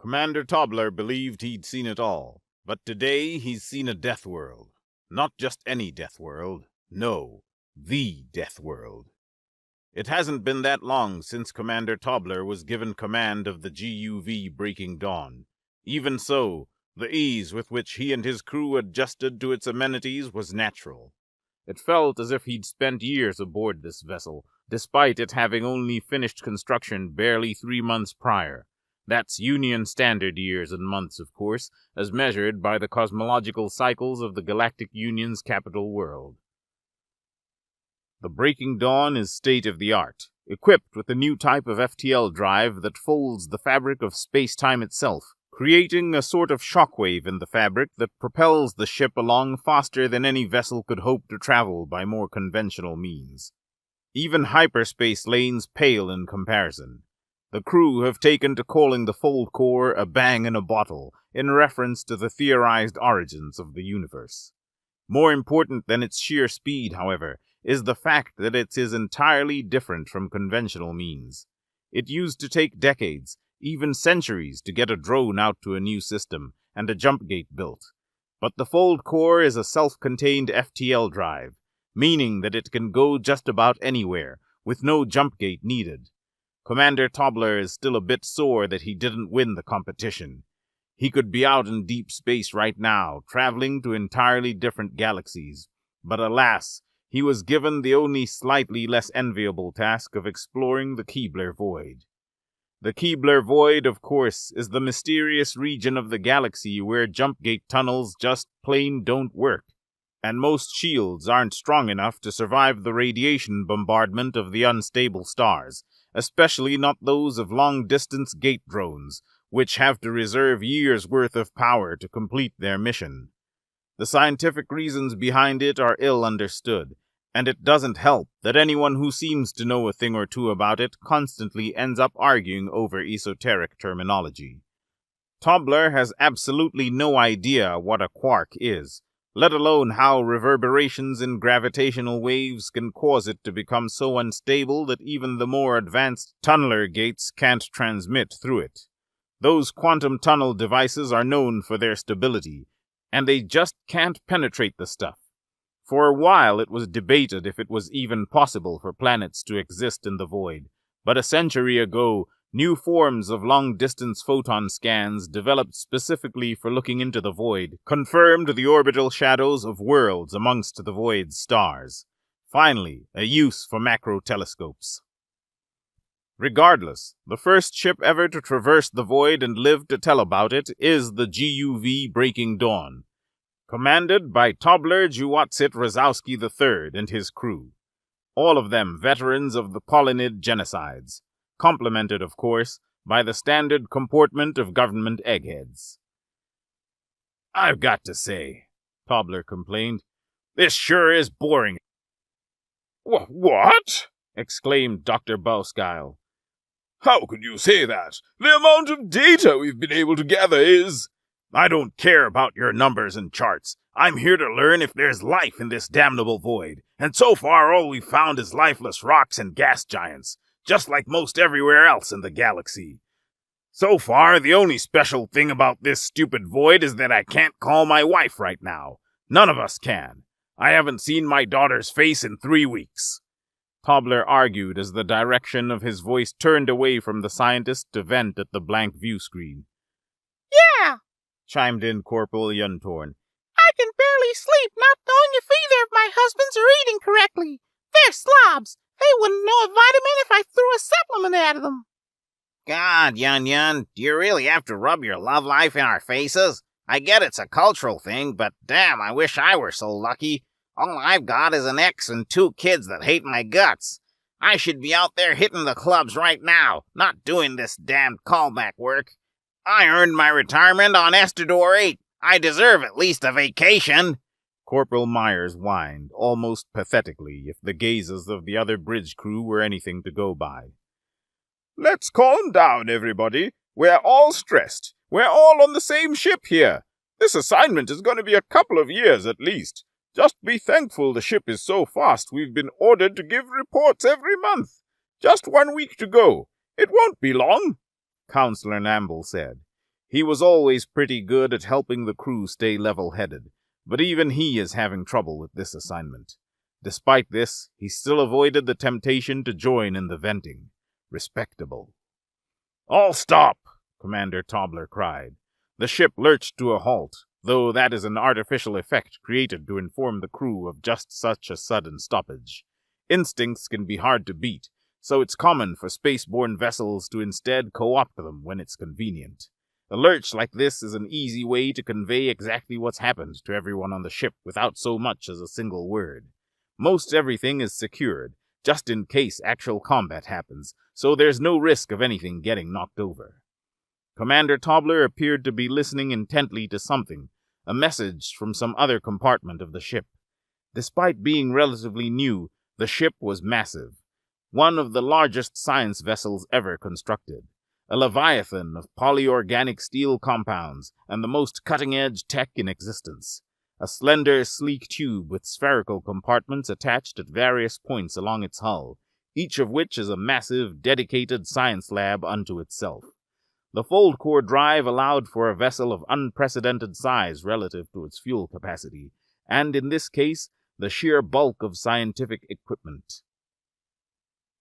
Commander Tobler believed he'd seen it all, but today he's seen a Deathworld. Not just any Deathworld. No, the Deathworld. It hasn't been that long since Commander Tobler was given command of the GUV Breaking Dawn. Even so, the ease with which he and his crew adjusted to its amenities was natural. It felt as if he'd spent years aboard this vessel, despite it having only finished construction barely 3 months prior. That's Union Standard years and months, of course, as measured by the cosmological cycles of the Galactic Union's capital world. The Breaking Dawn is state-of-the-art, equipped with a new type of FTL drive that folds the fabric of space-time itself, creating a sort of shockwave in the fabric that propels the ship along faster than any vessel could hope to travel by more conventional means. Even hyperspace lanes pale in comparison. The crew have taken to calling the Fold Core a bang in a bottle, in reference to the theorized origins of the universe. More important than its sheer speed, however, is the fact that it is entirely different from conventional means. It used to take decades, even centuries, to get a drone out to a new system and a jump gate built. But the Fold Core is a self-contained FTL drive, meaning that it can go just about anywhere, with no jump gate needed. Commander Tobler is still a bit sore that he didn't win the competition. He could be out in deep space right now, traveling to entirely different galaxies. But alas, he was given the only slightly less enviable task of exploring the Keebler Void. The Keebler Void, of course, is the mysterious region of the galaxy where jump gate tunnels just plain don't work, and most shields aren't strong enough to survive the radiation bombardment of the unstable stars, especially not those of long-distance gate drones, which have to reserve years' worth of power to complete their mission. The scientific reasons behind it are ill understood, and it doesn't help that anyone who seems to know a thing or two about it constantly ends up arguing over esoteric terminology. Tobler has absolutely no idea what a quark is, let alone how reverberations in gravitational waves can cause it to become so unstable that even the more advanced tunneler gates can't transmit through it. Those quantum tunnel devices are known for their stability, and they just can't penetrate the stuff. For a while it was debated if it was even possible for planets to exist in the void, but a century ago, new forms of long-distance photon scans developed specifically for looking into the void confirmed the orbital shadows of worlds amongst the void's stars. Finally, a use for macro telescopes. Regardless, the first ship ever to traverse the void and live to tell about it is the GUV Breaking Dawn, commanded by Tobler Juwatsit Razowski III and his crew. All of them veterans of the Polynid genocides, complemented, of course, by the standard comportment of government eggheads. "I've got to say," Tobler complained, "this sure is boring." What? Exclaimed Dr. Bowskyle. How could you say that? The amount of data we've been able to gather is... I don't care about your numbers and charts. I'm here to learn if there's life in this damnable void, and so far all we've found is lifeless rocks and gas giants, just like most everywhere else in the galaxy. So far, the only special thing about this stupid void is that I can't call my wife right now. None of us can. I haven't seen my daughter's face in 3 weeks. Tobler argued as the direction of his voice turned away from the scientist to vent at the blank view screen. "Yeah," chimed in Corporal Yuntorn. "I can barely sleep not knowing if either of my husbands are eating correctly. They're slobs. They wouldn't know a vitamin if I threw a supplement at them." God, Yun, do you really have to rub your love life in our faces? I get it's a cultural thing, but damn, I wish I were so lucky. All I've got is an ex and 2 kids that hate my guts. I should be out there hitting the clubs right now, not doing this damned callback work. I earned my retirement on Estador 8. I deserve at least a vacation. Corporal Myers whined, almost pathetically, if the gazes of the other bridge crew were anything to go by. Let's calm down, everybody. We're all stressed. We're all on the same ship here. This assignment is going to be a couple of years at least. Just be thankful the ship is so fast we've been ordered to give reports every month. Just 1 week to go. It won't be long, Counselor Namble said. He was always pretty good at helping the crew stay level-headed, but even he is having trouble with this assignment. Despite this, he still avoided the temptation to join in the venting. Respectable. "All stop!" Commander Tobler cried. The ship lurched to a halt, though that is an artificial effect created to inform the crew of just such a sudden stoppage. Instincts can be hard to beat, so it's common for spaceborne vessels to instead co-opt them when it's convenient. A lurch like this is an easy way to convey exactly what's happened to everyone on the ship without so much as a single word. Most everything is secured, just in case actual combat happens, so there's no risk of anything getting knocked over. Commander Tobler appeared to be listening intently to something, a message from some other compartment of the ship. Despite being relatively new, the ship was massive, one of the largest science vessels ever constructed, a leviathan of polyorganic steel compounds and the most cutting-edge tech in existence. A slender, sleek tube with spherical compartments attached at various points along its hull, each of which is a massive, dedicated science lab unto itself. The fold-core drive allowed for a vessel of unprecedented size relative to its fuel capacity, and in this case, the sheer bulk of scientific equipment.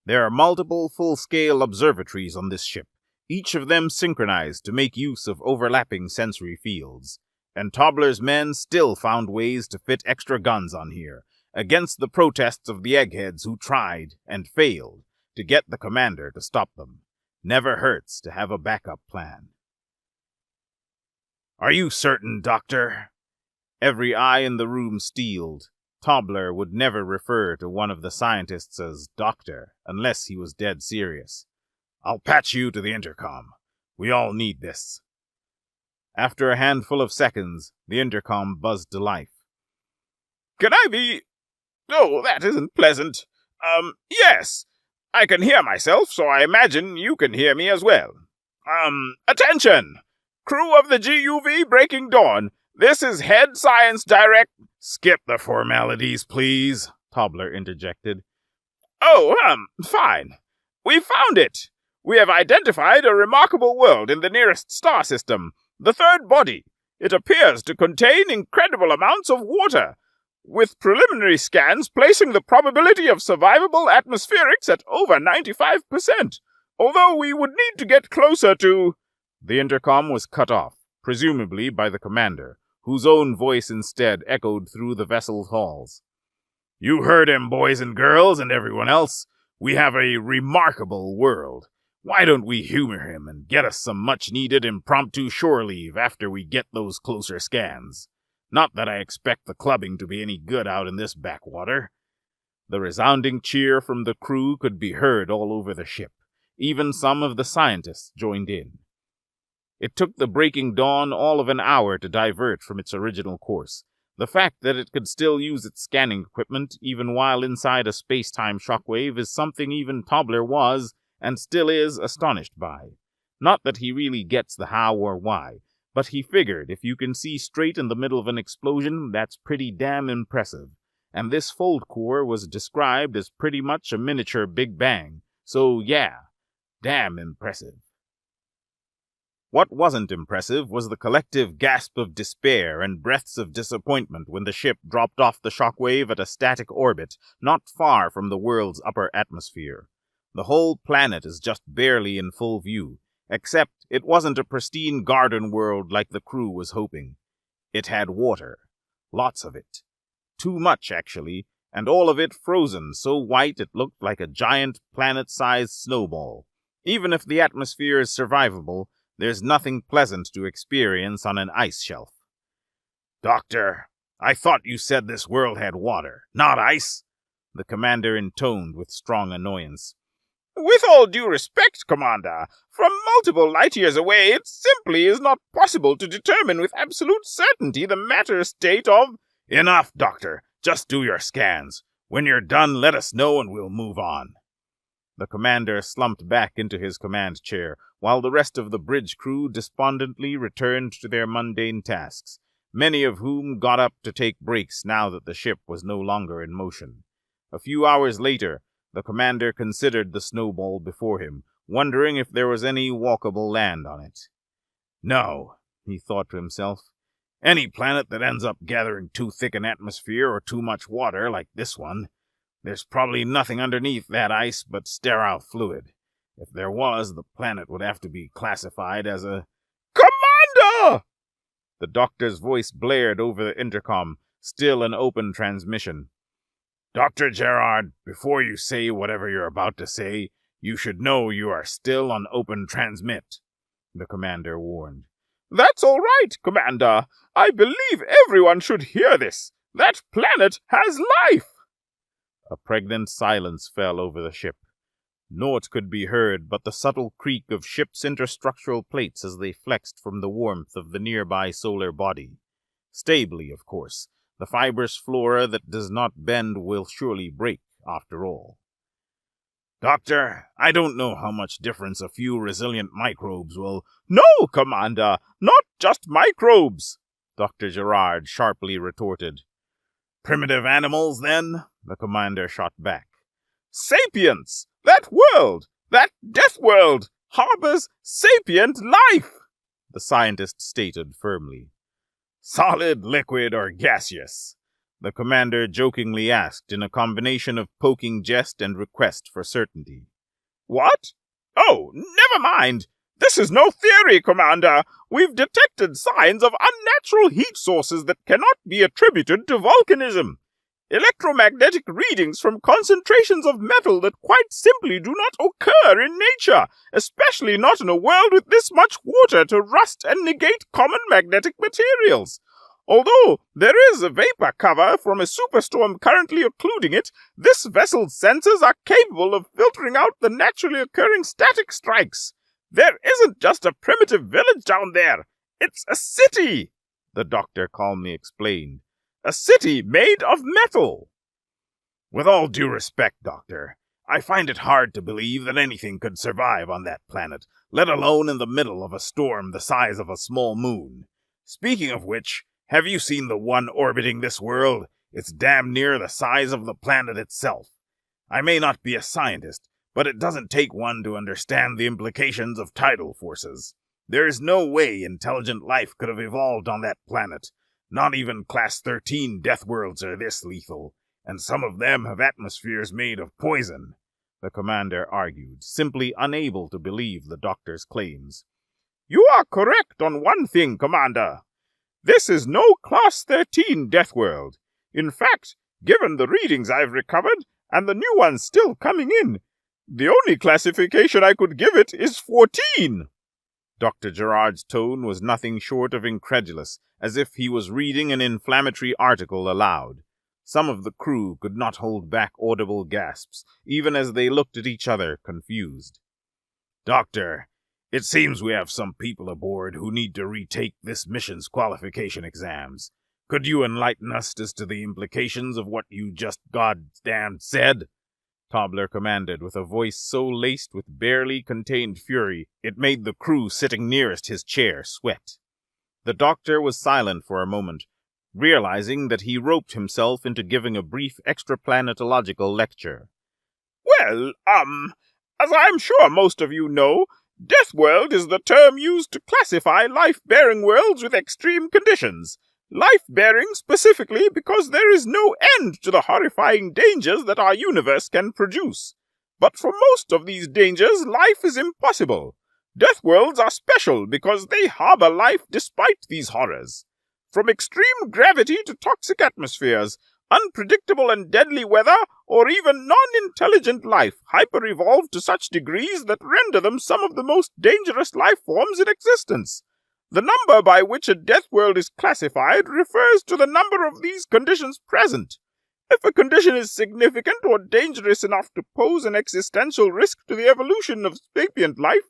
There are multiple full-scale observatories on this ship, each of them synchronized to make use of overlapping sensory fields. And Tobler's men still found ways to fit extra guns on here, against the protests of the eggheads who tried, and failed, to get the commander to stop them. Never hurts to have a backup plan. "Are you certain, Doctor?" Every eye in the room steeled. Tobler would never refer to one of the scientists as Doctor, unless he was dead serious. "I'll patch you to the intercom. We all need this." After a handful of seconds, the intercom buzzed to life. "Can I be... Oh, that isn't pleasant. Yes. I can hear myself, so I imagine you can hear me as well. Attention! Crew of the GUV Breaking Dawn, this is Head Science Direct... "Skip the formalities, please," Tobler interjected. Oh, fine. We found it. We have identified a remarkable world in the nearest star system, the third body. It appears to contain incredible amounts of water, with preliminary scans placing the probability of survivable atmospherics at over 95%, although we would need to get closer to... The intercom was cut off, presumably by the commander, whose own voice instead echoed through the vessel's halls. "You heard him, boys and girls, and everyone else. We have a remarkable world. Why don't we humor him and get us some much-needed impromptu shore leave after we get those closer scans? Not that I expect the clubbing to be any good out in this backwater." The resounding cheer from the crew could be heard all over the ship. Even some of the scientists joined in. It took the Breaking Dawn all of an hour to divert from its original course. The fact that it could still use its scanning equipment even while inside a space-time shockwave is something even Tobler was, and still is, astonished by. Not that he really gets the how or why, but he figured if you can see straight in the middle of an explosion, that's pretty damn impressive. And this fold core was described as pretty much a miniature Big Bang, so yeah, damn impressive. What wasn't impressive was the collective gasp of despair and breaths of disappointment when the ship dropped off the shockwave at a static orbit not far from the world's upper atmosphere. The whole planet is just barely in full view, except it wasn't a pristine garden world like the crew was hoping. It had water. Lots of it. Too much, actually, and all of it frozen so white it looked like a giant planet-sized snowball. Even if the atmosphere is survivable, there's nothing pleasant to experience on an ice shelf. "Doctor, I thought you said this world had water, not ice," the commander intoned with strong annoyance. "With all due respect, Commander, from multiple light-years away, it simply is not possible to determine with absolute certainty the matter state of—" "Enough, Doctor. Just do your scans. When you're done, let us know and we'll move on." The commander slumped back into his command chair, while the rest of the bridge crew despondently returned to their mundane tasks, many of whom got up to take breaks now that the ship was no longer in motion. A few hours later, the commander considered the snowball before him, wondering if there was any walkable land on it. No, he thought to himself. Any planet that ends up gathering too thick an atmosphere or too much water like this one, there's probably nothing underneath that ice but sterile fluid. If there was, the planet would have to be classified as a... Commander! The doctor's voice blared over the intercom, still an open transmission. Dr. Gerard, before you say whatever you're about to say, you should know you are still on open transmit, the commander warned. That's all right, Commander. I believe everyone should hear this. That planet has life! A pregnant silence fell over the ship. Naught could be heard but the subtle creak of ship's interstructural plates as they flexed from the warmth of the nearby solar body. Stably, of course. The fibrous flora that does not bend will surely break, after all. Doctor, I don't know how much difference a few resilient microbes will... No, Commander, not just microbes, Dr. Gerard sharply retorted. Primitive animals, then? The commander shot back. Sapience! That world, that Deathworld, harbors sapient life, the scientist stated firmly. Solid, liquid, or gaseous? The commander jokingly asked in a combination of poking jest and request for certainty. What? Oh, never mind. This is no theory, Commander. We've detected signs of unnatural heat sources that cannot be attributed to volcanism. Electromagnetic readings from concentrations of metal that quite simply do not occur in nature, especially not in a world with this much water to rust and negate common magnetic materials. Although there is a vapor cover from a superstorm currently occluding it, this vessel's sensors are capable of filtering out the naturally occurring static strikes. There isn't just a primitive village down there. It's a city, the doctor calmly explained. A city made of metal. With all due respect, Doctor, I find it hard to believe that anything could survive on that planet, let alone in the middle of a storm the size of a small moon. Speaking of which, have you seen the one orbiting this world? It's damn near the size of the planet itself. I may not be a scientist, but it doesn't take one to understand the implications of tidal forces. There is no way intelligent life could have evolved on that planet. Not even Class 13 Deathworlds are this lethal, and some of them have atmospheres made of poison, the commander argued, simply unable to believe the doctor's claims. You are correct on one thing, Commander. This is no Class 13 Deathworld. In fact, given the readings I've recovered, and the new ones still coming in, the only classification I could give it is 14. Dr. Gerard's tone was nothing short of incredulous, as if he was reading an inflammatory article aloud. Some of the crew could not hold back audible gasps, even as they looked at each other, confused. Doctor, it seems we have some people aboard who need to retake this mission's qualification exams. Could you enlighten us as to the implications of what you just goddamn said? Tobler commanded with a voice so laced with barely contained fury it made the crew sitting nearest his chair sweat. The doctor was silent for a moment, realizing that he roped himself into giving a brief extraplanetological lecture. Well, as I'm sure most of you know, Deathworld is the term used to classify life-bearing worlds with extreme conditions. Life-bearing specifically because there is no end to the horrifying dangers that our universe can produce. But for most of these dangers, life is impossible. Deathworlds are special because they harbor life despite these horrors. From extreme gravity to toxic atmospheres, unpredictable and deadly weather, or even non-intelligent life hyper-evolved to such degrees that render them some of the most dangerous life forms in existence. The number by which a Deathworld is classified refers to the number of these conditions present. If a condition is significant or dangerous enough to pose an existential risk to the evolution of sapient life,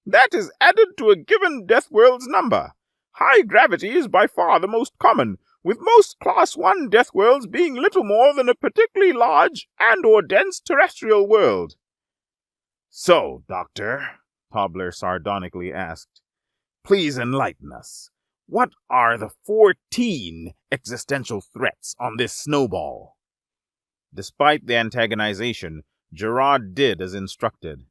that is added to a given Deathworld's number. High gravity is by far the most common, with most Class 1 Deathworlds being little more than a particularly large and or dense terrestrial world. So, Doctor, Tobler sardonically asked, please enlighten us. What are the 14 existential threats on this snowball? Despite the antagonization, Gerard did as instructed.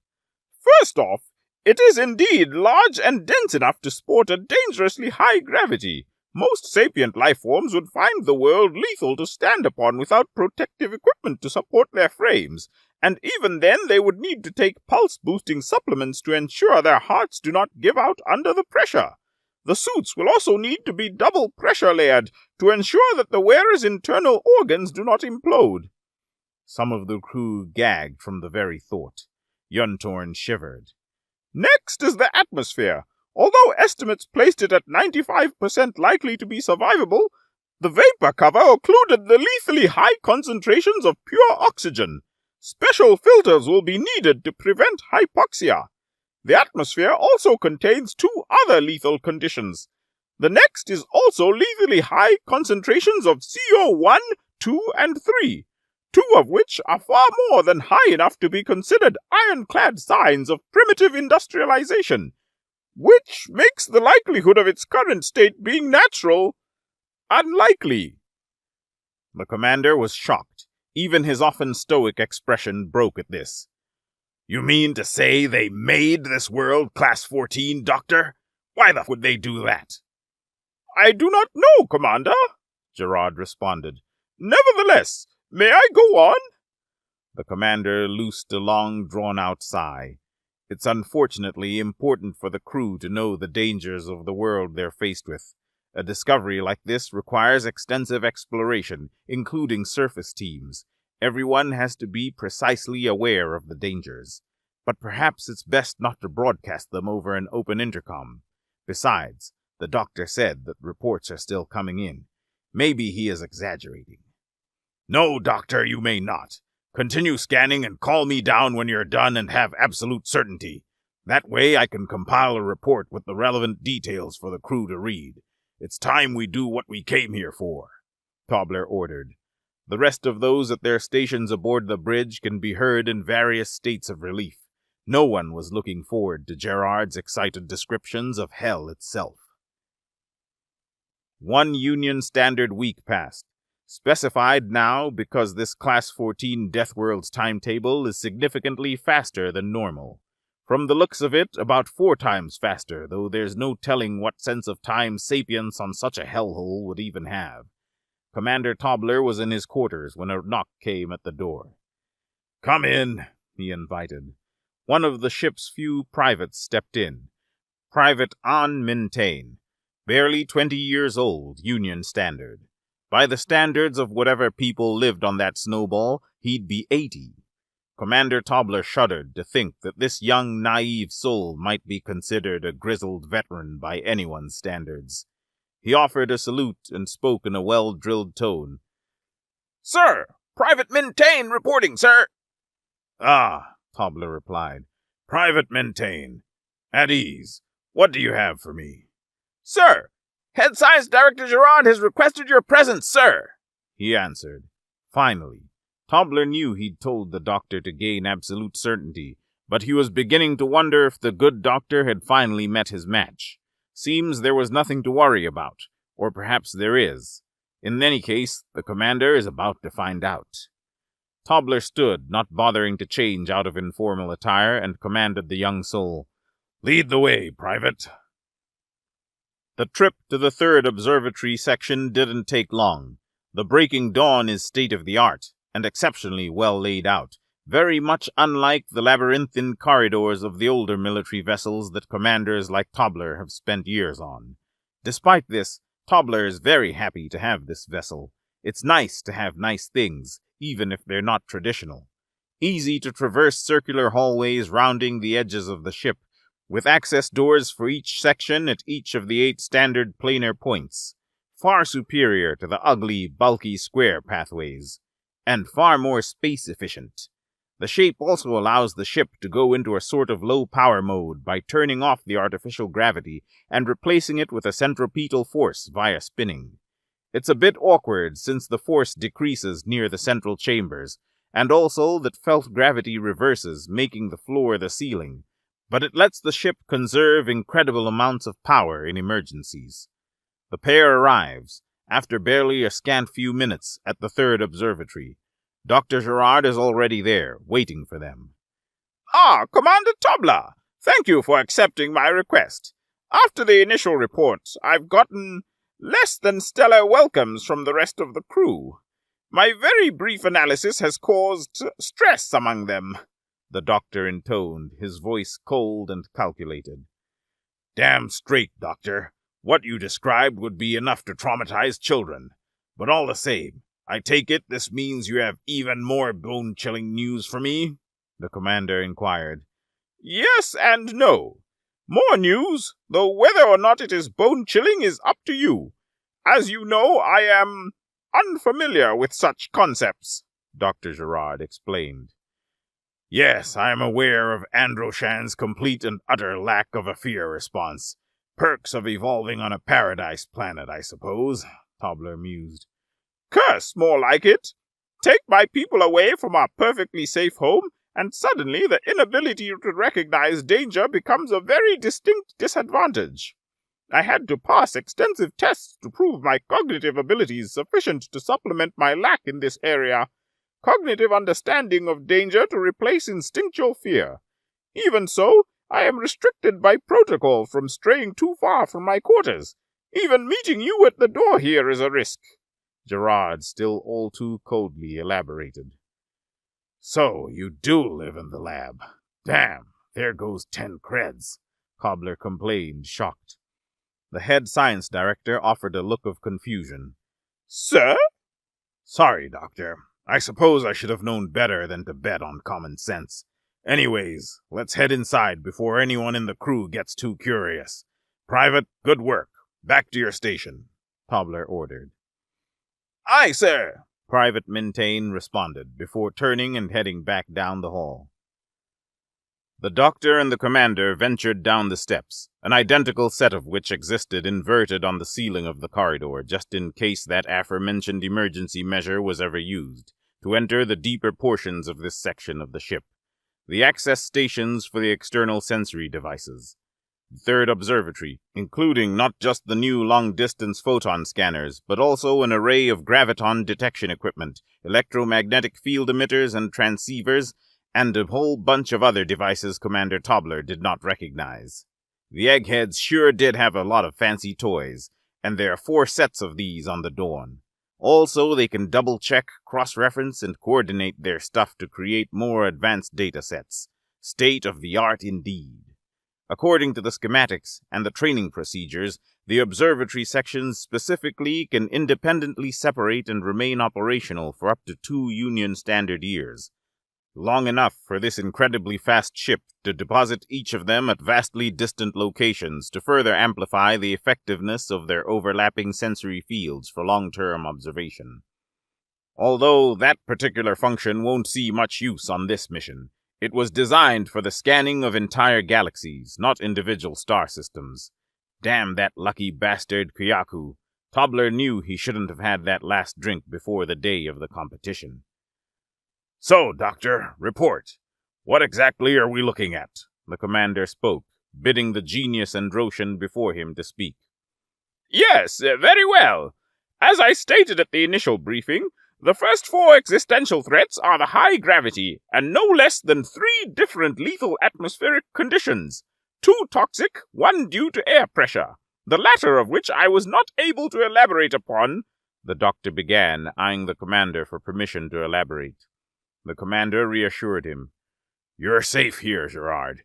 First off, It is indeed large and dense enough to sport a dangerously high gravity. Most sapient life forms would find the world lethal to stand upon without protective equipment to support their frames, and even then they would need to take pulse-boosting supplements to ensure their hearts do not give out under the pressure. The suits will also need to be double pressure layered to ensure that the wearer's internal organs do not implode. Some of the crew gagged from the very thought. Yuntorn shivered. Next is the atmosphere. Although estimates placed it at 95% likely to be survivable, the vapor cover occluded the lethally high concentrations of pure oxygen. Special filters will be needed to prevent hypoxia. The atmosphere also contains two other lethal conditions. The next is also lethally high concentrations of CO1, 2, and 3, two of which are far more than high enough to be considered ironclad signs of primitive industrialization, which makes the likelihood of its current state being natural unlikely. The commander was shocked. Even his often stoic expression broke at this. You mean to say they made this world Class 14, Doctor? Why the f would they do that? I do not know, Commander, Gerard responded. Nevertheless, may I go on? The commander loosed a long, drawn-out sigh. It's unfortunately important for the crew to know the dangers of the world they're faced with. A discovery like this requires extensive exploration, including surface teams. Everyone has to be precisely aware of the dangers. But perhaps it's best not to broadcast them over an open intercom. Besides, the doctor said that reports are still coming in. Maybe he is exaggerating. No, Doctor, you may not. Continue scanning and call me down when you're done and have absolute certainty. That way I can compile a report with the relevant details for the crew to read. It's time we do what we came here for, Tobler ordered. The rest of those at their stations aboard the bridge can be heard in various states of relief. No one was looking forward to Gerard's excited descriptions of hell itself. 1 Union Standard week passed, specified now because this Class 14 Deathworld's timetable is significantly faster than normal. From the looks of it, about 4 times faster, though there's no telling what sense of time sapience on such a hellhole would even have. Commander Tobler was in his quarters when a knock came at the door. Come in, he invited. One of the ship's few privates stepped in. Private An Mintain, barely 20 years old, Union Standard. By the standards of whatever people lived on that snowball, he'd be 80. Commander Tobler shuddered to think that this young, naive soul might be considered a grizzled veteran by anyone's standards. He offered a salute and spoke in a well-drilled tone. Sir, Private Mintain reporting, sir. Ah, Tobler replied. Private Mintain. At ease. What do you have for me? Sir, Head Science Director Gerard has requested your presence, sir, he answered. Finally, Tobler knew he'd told the doctor to gain absolute certainty, but he was beginning to wonder if the good doctor had finally met his match. Seems there was nothing to worry about, or perhaps there is. In any case, the commander is about to find out. Tobler stood, not bothering to change out of informal attire, and commanded the young soul, Lead the way, Private. The trip to the 3rd Observatory section didn't take long. The Breaking Dawn is state-of-the-art, and exceptionally well laid out, very much unlike the labyrinthine corridors of the older military vessels that commanders like Tobler have spent years on. Despite this, Tobler is very happy to have this vessel. It's nice to have nice things, even if they're not traditional. Easy to traverse circular hallways rounding the edges of the ship, with access doors for each section at each of the 8 standard planar points, far superior to the ugly, bulky square pathways, and far more space-efficient. The shape also allows the ship to go into a sort of low-power mode by turning off the artificial gravity and replacing it with a centripetal force via spinning. It's a bit awkward since the force decreases near the central chambers, and also that felt gravity reverses, making the floor the ceiling, but it lets the ship conserve incredible amounts of power in emergencies. The pair arrives, after barely a scant few minutes, at the 3rd Observatory. Dr. Gerard is already there, waiting for them. Ah, Commander Tobler! Thank you for accepting my request. After the initial report, I've gotten less than stellar welcomes from the rest of the crew. My very brief analysis has caused stress among them," the doctor intoned, his voice cold and calculated. "Damn straight, Doctor. What you described would be enough to traumatize children. But all the same, I take it this means you have even more bone-chilling news for me?" the commander inquired. "Yes and no. More news, though whether or not it is bone-chilling is up to you. As you know, I am unfamiliar with such concepts," Dr. Gerard explained. "Yes, I am aware of Androshan's complete and utter lack of a fear response. Perks of evolving on a paradise planet, I suppose," Tobler mused. "Curse, more like it. Take my people away from our perfectly safe home, and suddenly the inability to recognize danger becomes a very distinct disadvantage. I had to pass extensive tests to prove my cognitive abilities sufficient to supplement my lack in this area. Cognitive understanding of danger to replace instinctual fear. Even so, I am restricted by protocol from straying too far from my quarters. Even meeting you at the door here is a risk," Gerard, still all too coldly, elaborated. "So you do live in the lab. Damn, there goes 10 creds," Cobbler complained, shocked. The head science director offered a look of confusion. "Sir?" "Sorry, Doctor. I suppose I should have known better than to bet on common sense. Anyways, let's head inside before anyone in the crew gets too curious. Private, good work. Back to your station," Tobler ordered. "Aye, sir," Private Mintain responded, before turning and heading back down the hall. The doctor and the commander ventured down the steps, an identical set of which existed inverted on the ceiling of the corridor, just in case that aforementioned emergency measure was ever used, to enter the deeper portions of this section of the ship. The access stations for the external sensory devices. The third observatory, including not just the new long-distance photon scanners, but also an array of graviton detection equipment, electromagnetic field emitters and transceivers, and a whole bunch of other devices Commander Tobler did not recognize. The eggheads sure did have a lot of fancy toys, and there are 4 sets of these on the Dawn. Also, they can double-check, cross-reference, and coordinate their stuff to create more advanced data sets. State-of-the-art indeed. According to the schematics and the training procedures, the observatory sections specifically can independently separate and remain operational for up to 2 Union Standard years. Long enough for this incredibly fast ship to deposit each of them at vastly distant locations to further amplify the effectiveness of their overlapping sensory fields for long-term observation. Although that particular function won't see much use on this mission, it was designed for the scanning of entire galaxies, not individual star systems. Damn that lucky bastard Kyaku. Tobler knew he shouldn't have had that last drink before the day of the competition. "So, Doctor, report. What exactly are we looking at?" The commander spoke, bidding the genius Androshan before him to speak. "Yes, very well. As I stated at the initial briefing, the first 4 existential threats are the high gravity, and no less than 3 different lethal atmospheric conditions. 2 toxic, 1 due to air pressure, the latter of which I was not able to elaborate upon," the doctor began, eyeing the commander for permission to elaborate. The commander reassured him. "You're safe here, Gerard.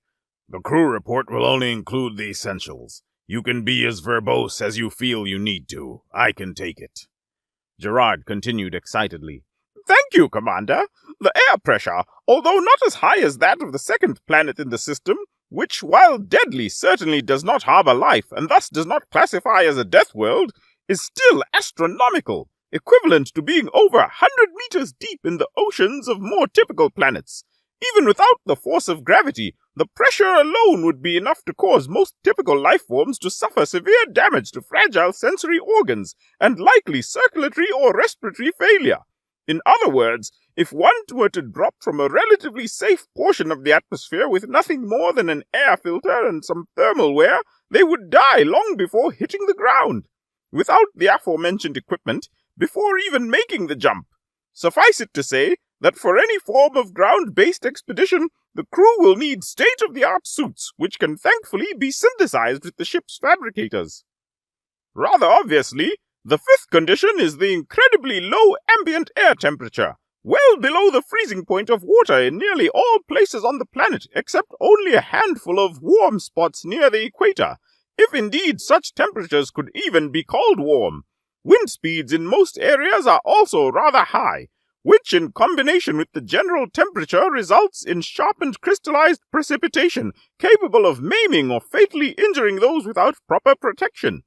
The crew report will only include the essentials. You can be as verbose as you feel you need to. I can take it." Gerard continued excitedly. "Thank you, Commander. The air pressure, although not as high as that of the second planet in the system, which, while deadly, certainly does not harbor life, and thus does not classify as a death world, is still astronomical, equivalent to being over 100 meters deep in the oceans of more typical planets. Even without the force of gravity, the pressure alone would be enough to cause most typical life forms to suffer severe damage to fragile sensory organs, and likely circulatory or respiratory failure. In other words, if one were to drop from a relatively safe portion of the atmosphere with nothing more than an air filter and some thermal wear, they would die long before hitting the ground. Without the aforementioned equipment, before even making the jump. Suffice it to say that for any form of ground-based expedition, The crew will need state-of-the-art suits, which can thankfully be synthesized with the ship's fabricators. Rather obviously, the fifth condition is the incredibly low ambient air temperature, well below the freezing point of water in nearly all places on the planet, except only a handful of warm spots near the equator, if indeed such temperatures could even be called warm. Wind speeds in most areas are also rather high, which in combination with the general temperature results in sharpened crystallized precipitation capable of maiming or fatally injuring those without proper protection.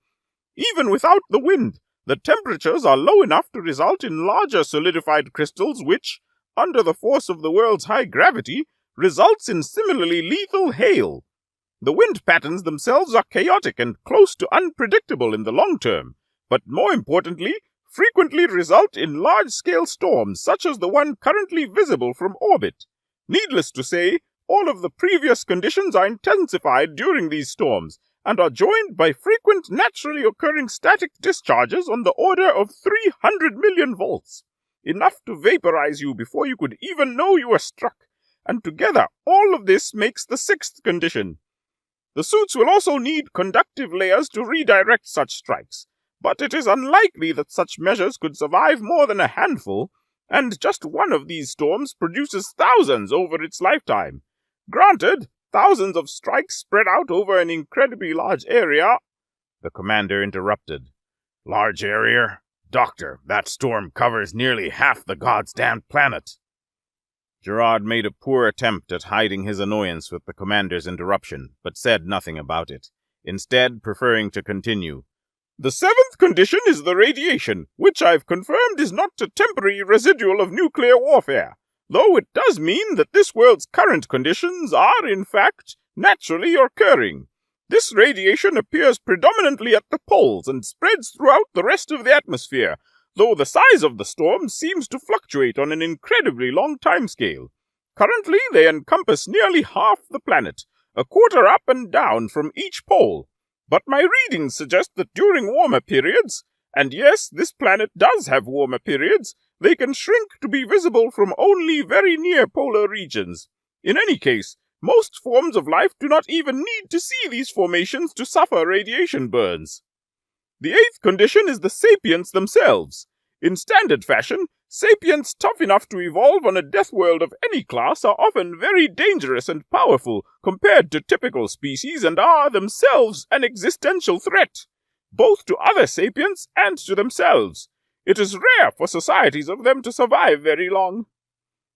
Even without the wind, the temperatures are low enough to result in larger solidified crystals which, under the force of the world's high gravity, results in similarly lethal hail. The wind patterns themselves are chaotic and close to unpredictable in the long term, but more importantly, frequently result in large-scale storms such as the one currently visible from orbit. Needless to say, all of the previous conditions are intensified during these storms, and are joined by frequent naturally occurring static discharges on the order of 300 million volts, enough to vaporize you before you could even know you were struck, and together all of this makes the sixth condition. The suits will also need conductive layers to redirect such strikes, but it is unlikely that such measures could survive more than a handful, and just one of these storms produces thousands over its lifetime. Granted, thousands of strikes spread out over an incredibly large area. The commander interrupted. Large area? Doctor, that storm covers nearly half the God's damned planet. Gerard made a poor attempt at hiding his annoyance with the commander's interruption, but said nothing about it, instead preferring to continue. The seventh condition is the radiation, which I've confirmed is not a temporary residual of nuclear warfare, though it does mean that this world's current conditions are, in fact, naturally occurring. This radiation appears predominantly at the poles and spreads throughout the rest of the atmosphere, though the size of the storms seems to fluctuate on an incredibly long timescale. Currently, they encompass nearly half the planet, a quarter up and down from each pole. But my readings suggest that during warmer periods, and yes, this planet does have warmer periods, they can shrink to be visible from only very near polar regions. In any case, most forms of life do not even need to see these formations to suffer radiation burns. The eighth condition is the sapients themselves. In standard fashion, sapients tough enough to evolve on a death world of any class are often very dangerous and powerful compared to typical species and are themselves an existential threat, both to other sapients and to themselves. It is rare for societies of them to survive very long.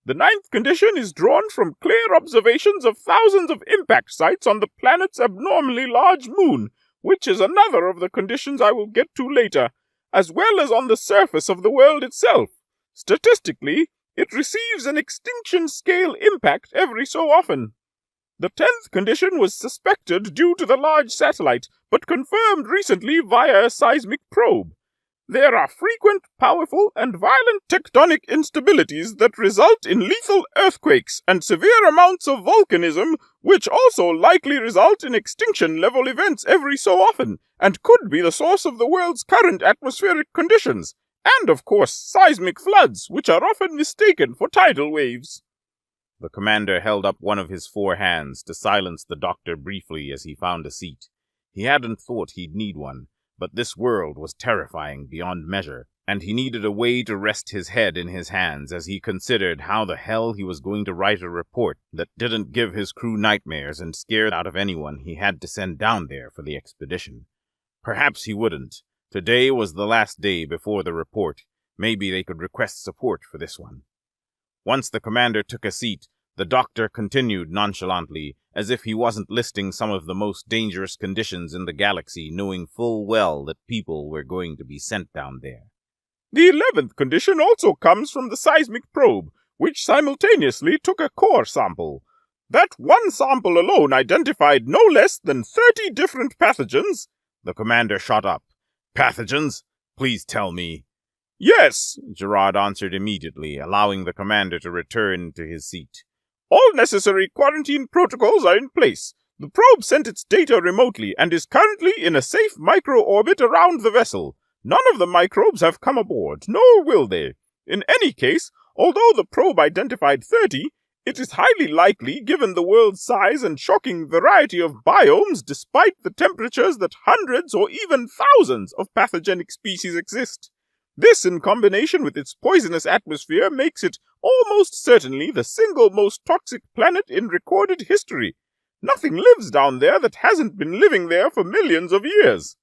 The ninth condition is drawn from clear observations of thousands of impact sites on the planet's abnormally large moon, which is another of the conditions I will get to later, as well as on the surface of the world itself. Statistically, it receives an extinction-scale impact every so often. The 10th condition was suspected due to the large satellite, but confirmed recently via a seismic probe. There are frequent, powerful, and violent tectonic instabilities that result in lethal earthquakes and severe amounts of volcanism, which also likely result in extinction-level events every so often, and could be the source of the world's current atmospheric conditions, and, of course, seismic floods, which are often mistaken for tidal waves. The commander held up one of his 4 hands to silence the doctor briefly as he found a seat. He hadn't thought he'd need one, but this world was terrifying beyond measure, and he needed a way to rest his head in his hands as he considered how the hell he was going to write a report that didn't give his crew nightmares and scare out of anyone he had to send down there for the expedition. Perhaps he wouldn't. Today was the last day before the report. Maybe they could request support for this one. Once the commander took a seat, the doctor continued nonchalantly, as if he wasn't listing some of the most dangerous conditions in the galaxy, knowing full well that people were going to be sent down there. The 11th condition also comes from the seismic probe, which simultaneously took a core sample. That one sample alone identified no less than 30 different pathogens. The commander shot up. Pathogens? Please tell me. Yes, Gerard answered immediately, allowing the commander to return to his seat. All necessary quarantine protocols are in place. The probe sent its data remotely and is currently in a safe micro-orbit around the vessel. None of the microbes have come aboard, nor will they. In any case, although the probe identified 30, It is highly likely, given the world's size and shocking variety of biomes, despite the temperatures, that hundreds or even thousands of pathogenic species exist. This, in combination with its poisonous atmosphere, makes it almost certainly the single most toxic planet in recorded history. Nothing lives down there that hasn't been living there for millions of years.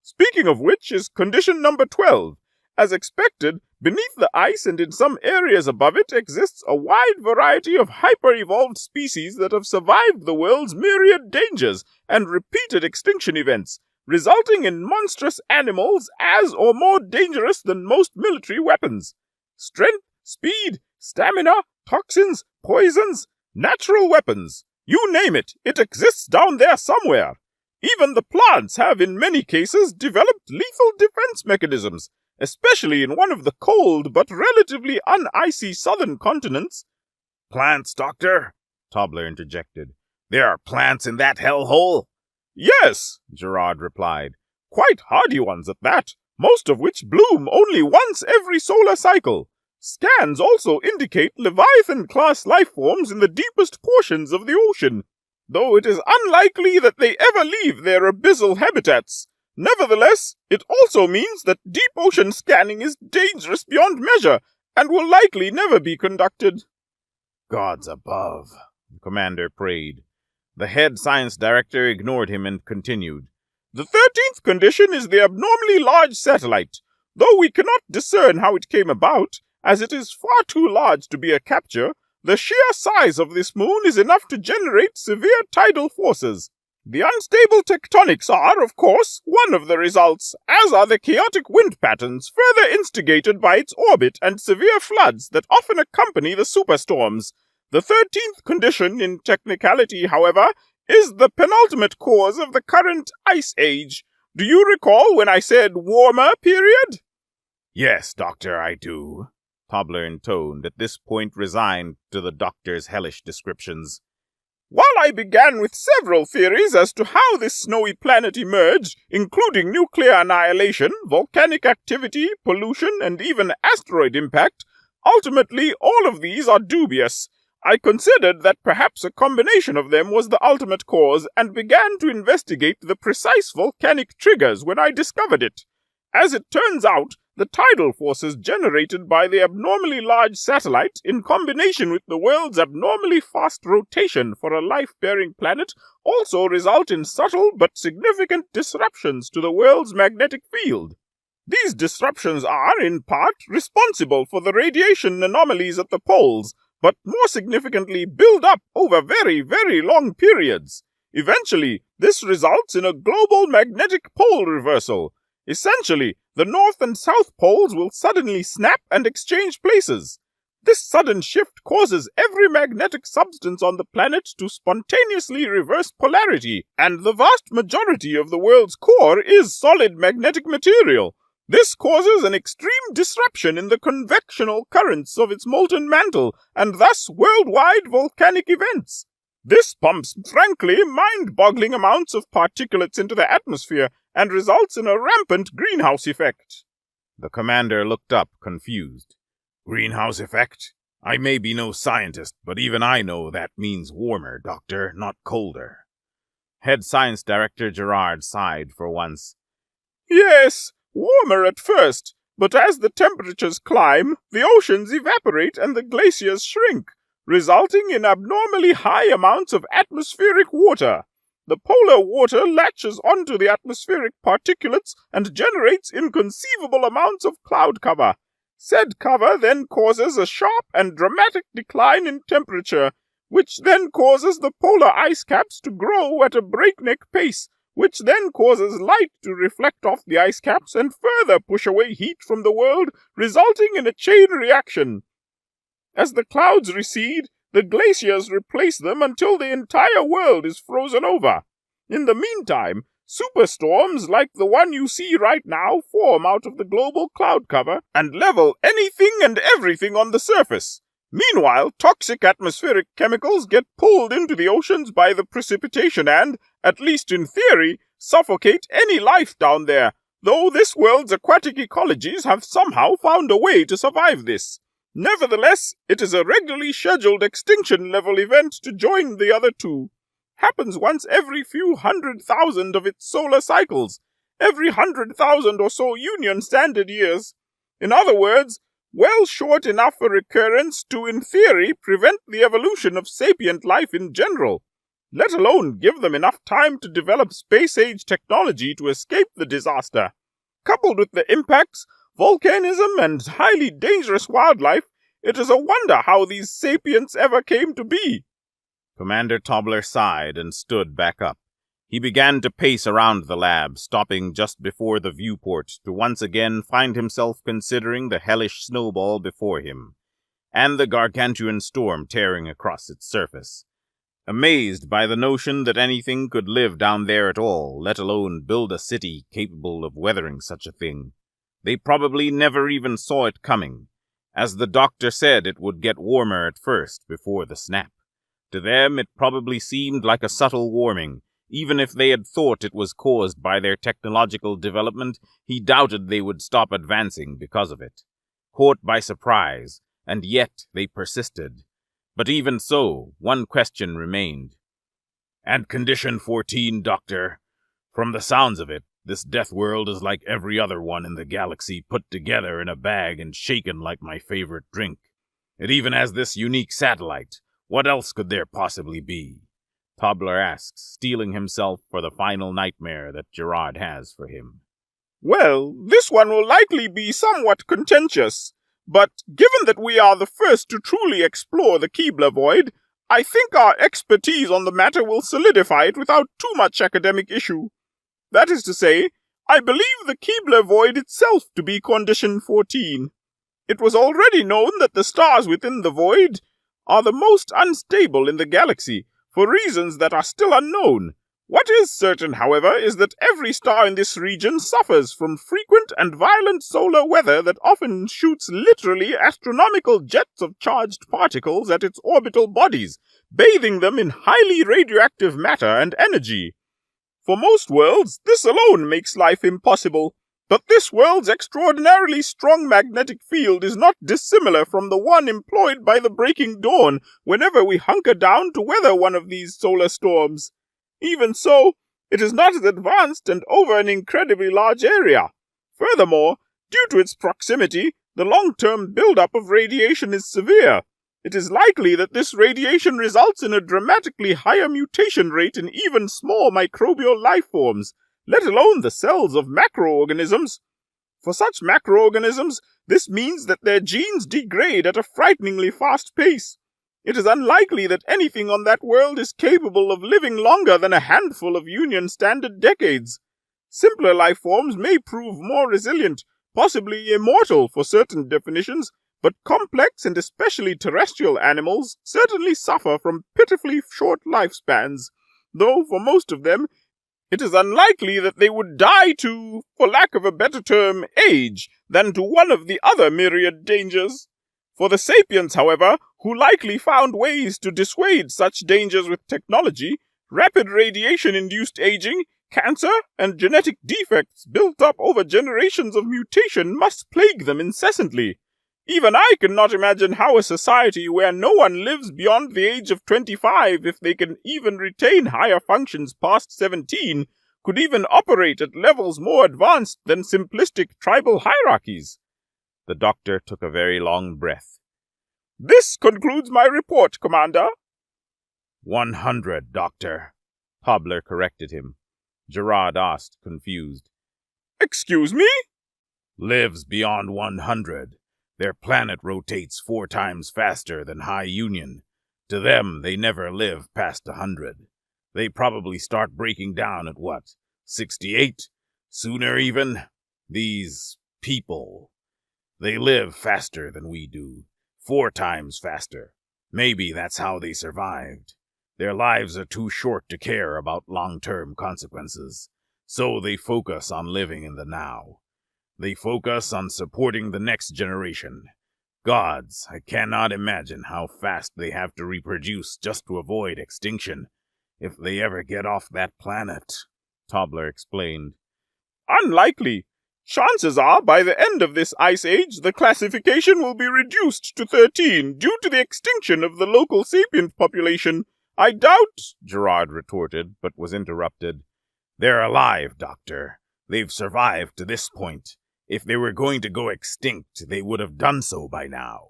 Speaking of which is condition number 12. As expected, beneath the ice and in some areas above it exists a wide variety of hyper-evolved species that have survived the world's myriad dangers and repeated extinction events, resulting in monstrous animals as or more dangerous than most military weapons. Strength, speed, stamina, toxins, poisons, natural weapons. You name it, it exists down there somewhere. Even the plants have in many cases developed lethal defense mechanisms, especially in one of the cold but relatively un-icy southern continents. Plants, Doctor? Tobler interjected. There are plants in that hellhole? Yes, Gerard replied. Quite hardy ones at that, most of which bloom only once every solar cycle. Scans also indicate Leviathan-class life forms in the deepest portions of the ocean, though it is unlikely that they ever leave their abyssal habitats. Nevertheless, it also means that deep ocean scanning is dangerous beyond measure and will likely never be conducted. Gods above, the commander prayed. The head science director ignored him and continued. The 13th condition is the abnormally large satellite. Though we cannot discern how it came about, as it is far too large to be a capture, the sheer size of this moon is enough to generate severe tidal forces. The unstable tectonics are, of course, one of the results, as are the chaotic wind patterns further instigated by its orbit and severe floods that often accompany the superstorms. The 13th condition, in technicality, however, is the penultimate cause of the current ice age. Do you recall when I said warmer period? Yes, Doctor, I do. Tobler intoned, at this point resigned to the doctor's hellish descriptions. While I began with several theories as to how this snowy planet emerged, including nuclear annihilation, volcanic activity, pollution, and even asteroid impact, ultimately all of these are dubious. I considered that perhaps a combination of them was the ultimate cause and began to investigate the precise volcanic triggers when I discovered it. As it turns out, the tidal forces generated by the abnormally large satellite, in combination with the world's abnormally fast rotation for a life-bearing planet, also result in subtle but significant disruptions to the world's magnetic field. These disruptions are, in part, responsible for the radiation anomalies at the poles, but more significantly build up over very, very long periods. Eventually, this results in a global magnetic pole reversal. Essentially, the north and south poles will suddenly snap and exchange places. This sudden shift causes every magnetic substance on the planet to spontaneously reverse polarity, and the vast majority of the world's core is solid magnetic material. This causes an extreme disruption in the convectional currents of its molten mantle, and thus worldwide volcanic events. This pumps, frankly, mind-boggling amounts of particulates into the atmosphere and results in a rampant greenhouse effect. The commander looked up, confused. Greenhouse effect? I may be no scientist, but even I know that means warmer, Doctor, not colder. Head Science Director Gerard sighed for once. Yes, warmer at first, but as the temperatures climb, the oceans evaporate and the glaciers shrink, resulting in abnormally high amounts of atmospheric water. The polar water latches onto the atmospheric particulates and generates inconceivable amounts of cloud cover. Said cover then causes a sharp and dramatic decline in temperature, which then causes the polar ice caps to grow at a breakneck pace, which then causes light to reflect off the ice caps and further push away heat from the world, resulting in a chain reaction. As the clouds recede, the glaciers replace them until the entire world is frozen over. In the meantime, superstorms like the one you see right now form out of the global cloud cover and level anything and everything on the surface. Meanwhile, toxic atmospheric chemicals get pulled into the oceans by the precipitation and, at least in theory, suffocate any life down there, though this world's aquatic ecologies have somehow found a way to survive this. Nevertheless, it is a regularly scheduled extinction-level event to join the other two. Happens once every few 100,000 of its solar cycles, every 100,000 or so Union Standard years. In other words, well short enough a recurrence to, in theory, prevent the evolution of sapient life in general, let alone give them enough time to develop space-age technology to escape the disaster. Coupled with the impacts, volcanism, and highly dangerous wildlife, it is a wonder how these sapients ever came to be. Commander Tobler sighed and stood back up. He began to pace around the lab, stopping just before the viewport to once again find himself considering the hellish snowball before him, and the gargantuan storm tearing across its surface. Amazed by the notion that anything could live down there at all, let alone build a city capable of weathering such a thing. They probably never even saw it coming. As the doctor said, it would get warmer at first before the snap. To them, it probably seemed like a subtle warming. Even if they had thought it was caused by their technological development, he doubted they would stop advancing because of it. Caught by surprise, and yet they persisted. But even so, one question remained. "And Condition 14, Doctor? From the sounds of it, this Deathworld is like every other one in the galaxy put together in a bag and shaken like my favorite drink. It even has this unique satellite. What else could there possibly be?" Tobler asks, steeling himself for the final nightmare that Gerard has for him. Well, this one will likely be somewhat contentious, but given that we are the first to truly explore the Keebler Void, I think our expertise on the matter will solidify it without too much academic issue. That is to say, I believe the Keebler Void itself to be Condition 14. It was already known that the stars within the Void are the most unstable in the galaxy, for reasons that are still unknown. What is certain, however, is that every star in this region suffers from frequent and violent solar weather that often shoots literally astronomical jets of charged particles at its orbital bodies, bathing them in highly radioactive matter and energy. For most worlds, this alone makes life impossible. But this world's extraordinarily strong magnetic field is not dissimilar from the one employed by the Breaking Dawn whenever we hunker down to weather one of these solar storms. Even so, it is not as advanced and over an incredibly large area. Furthermore, due to its proximity, the long-term buildup of radiation is severe. It is likely that this radiation results in a dramatically higher mutation rate in even small microbial life forms, let alone the cells of macroorganisms. For such macroorganisms, this means that their genes degrade at a frighteningly fast pace. It is unlikely that anything on that world is capable of living longer than a handful of Union Standard decades. Simpler life forms may prove more resilient, possibly immortal for certain definitions, but complex and especially terrestrial animals certainly suffer from pitifully short lifespans, though for most of them, it is unlikely that they would die to, for lack of a better term, age, than to one of the other myriad dangers. For the sapiens, however, who likely found ways to dissuade such dangers with technology, rapid radiation-induced aging, cancer, and genetic defects built up over generations of mutation must plague them incessantly. Even I cannot imagine how a society where no one lives beyond the age of 25, if they can even retain higher functions past 17, could even operate at levels more advanced than simplistic tribal hierarchies. The doctor took a very long breath. This concludes my report, Commander. 100, Doctor. Tobler corrected him. Gerard asked, confused. Excuse me? Lives beyond 100. Their planet rotates 4 times faster than High Union. To them, they never live past 100. They probably start breaking down at what, 68? Sooner even? These people. They live faster than we do. 4 times faster. Maybe that's how they survived. Their lives are too short to care about long-term consequences, so they focus on living in the now. They focus on supporting the next generation. Gods, I cannot imagine how fast they have to reproduce just to avoid extinction, if they ever get off that planet, Tobler explained. Unlikely. Chances are, by the end of this ice age, the classification will be reduced to 13 due to the extinction of the local sapient population. I doubt, Gerard retorted, but was interrupted. They're alive, Doctor. They've survived to this point. If they were going to go extinct, they would have done so by now.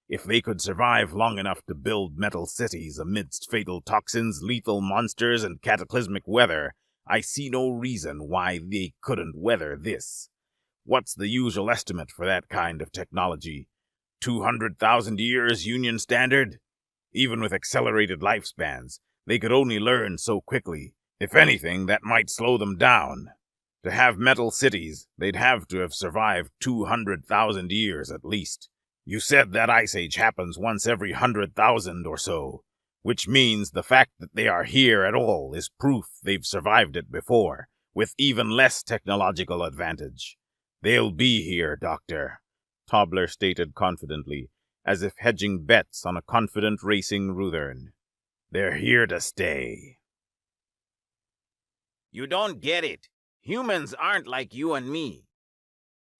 If they could survive long enough to build metal cities amidst fatal toxins, lethal monsters, and cataclysmic weather, I see no reason why they couldn't weather this. What's the usual estimate for that kind of technology? 200,000 years Union Standard? Even with accelerated lifespans, they could only learn so quickly. If anything, that might slow them down. To have metal cities, they'd have to have survived 200,000 years at least. You said that ice age happens once every 100,000 or so, which means the fact that they are here at all is proof they've survived it before, with even less technological advantage. They'll be here, Doctor, Tobler stated confidently, as if hedging bets on a confident racing Ruthern. They're here to stay. You don't get it. Humans aren't like you and me.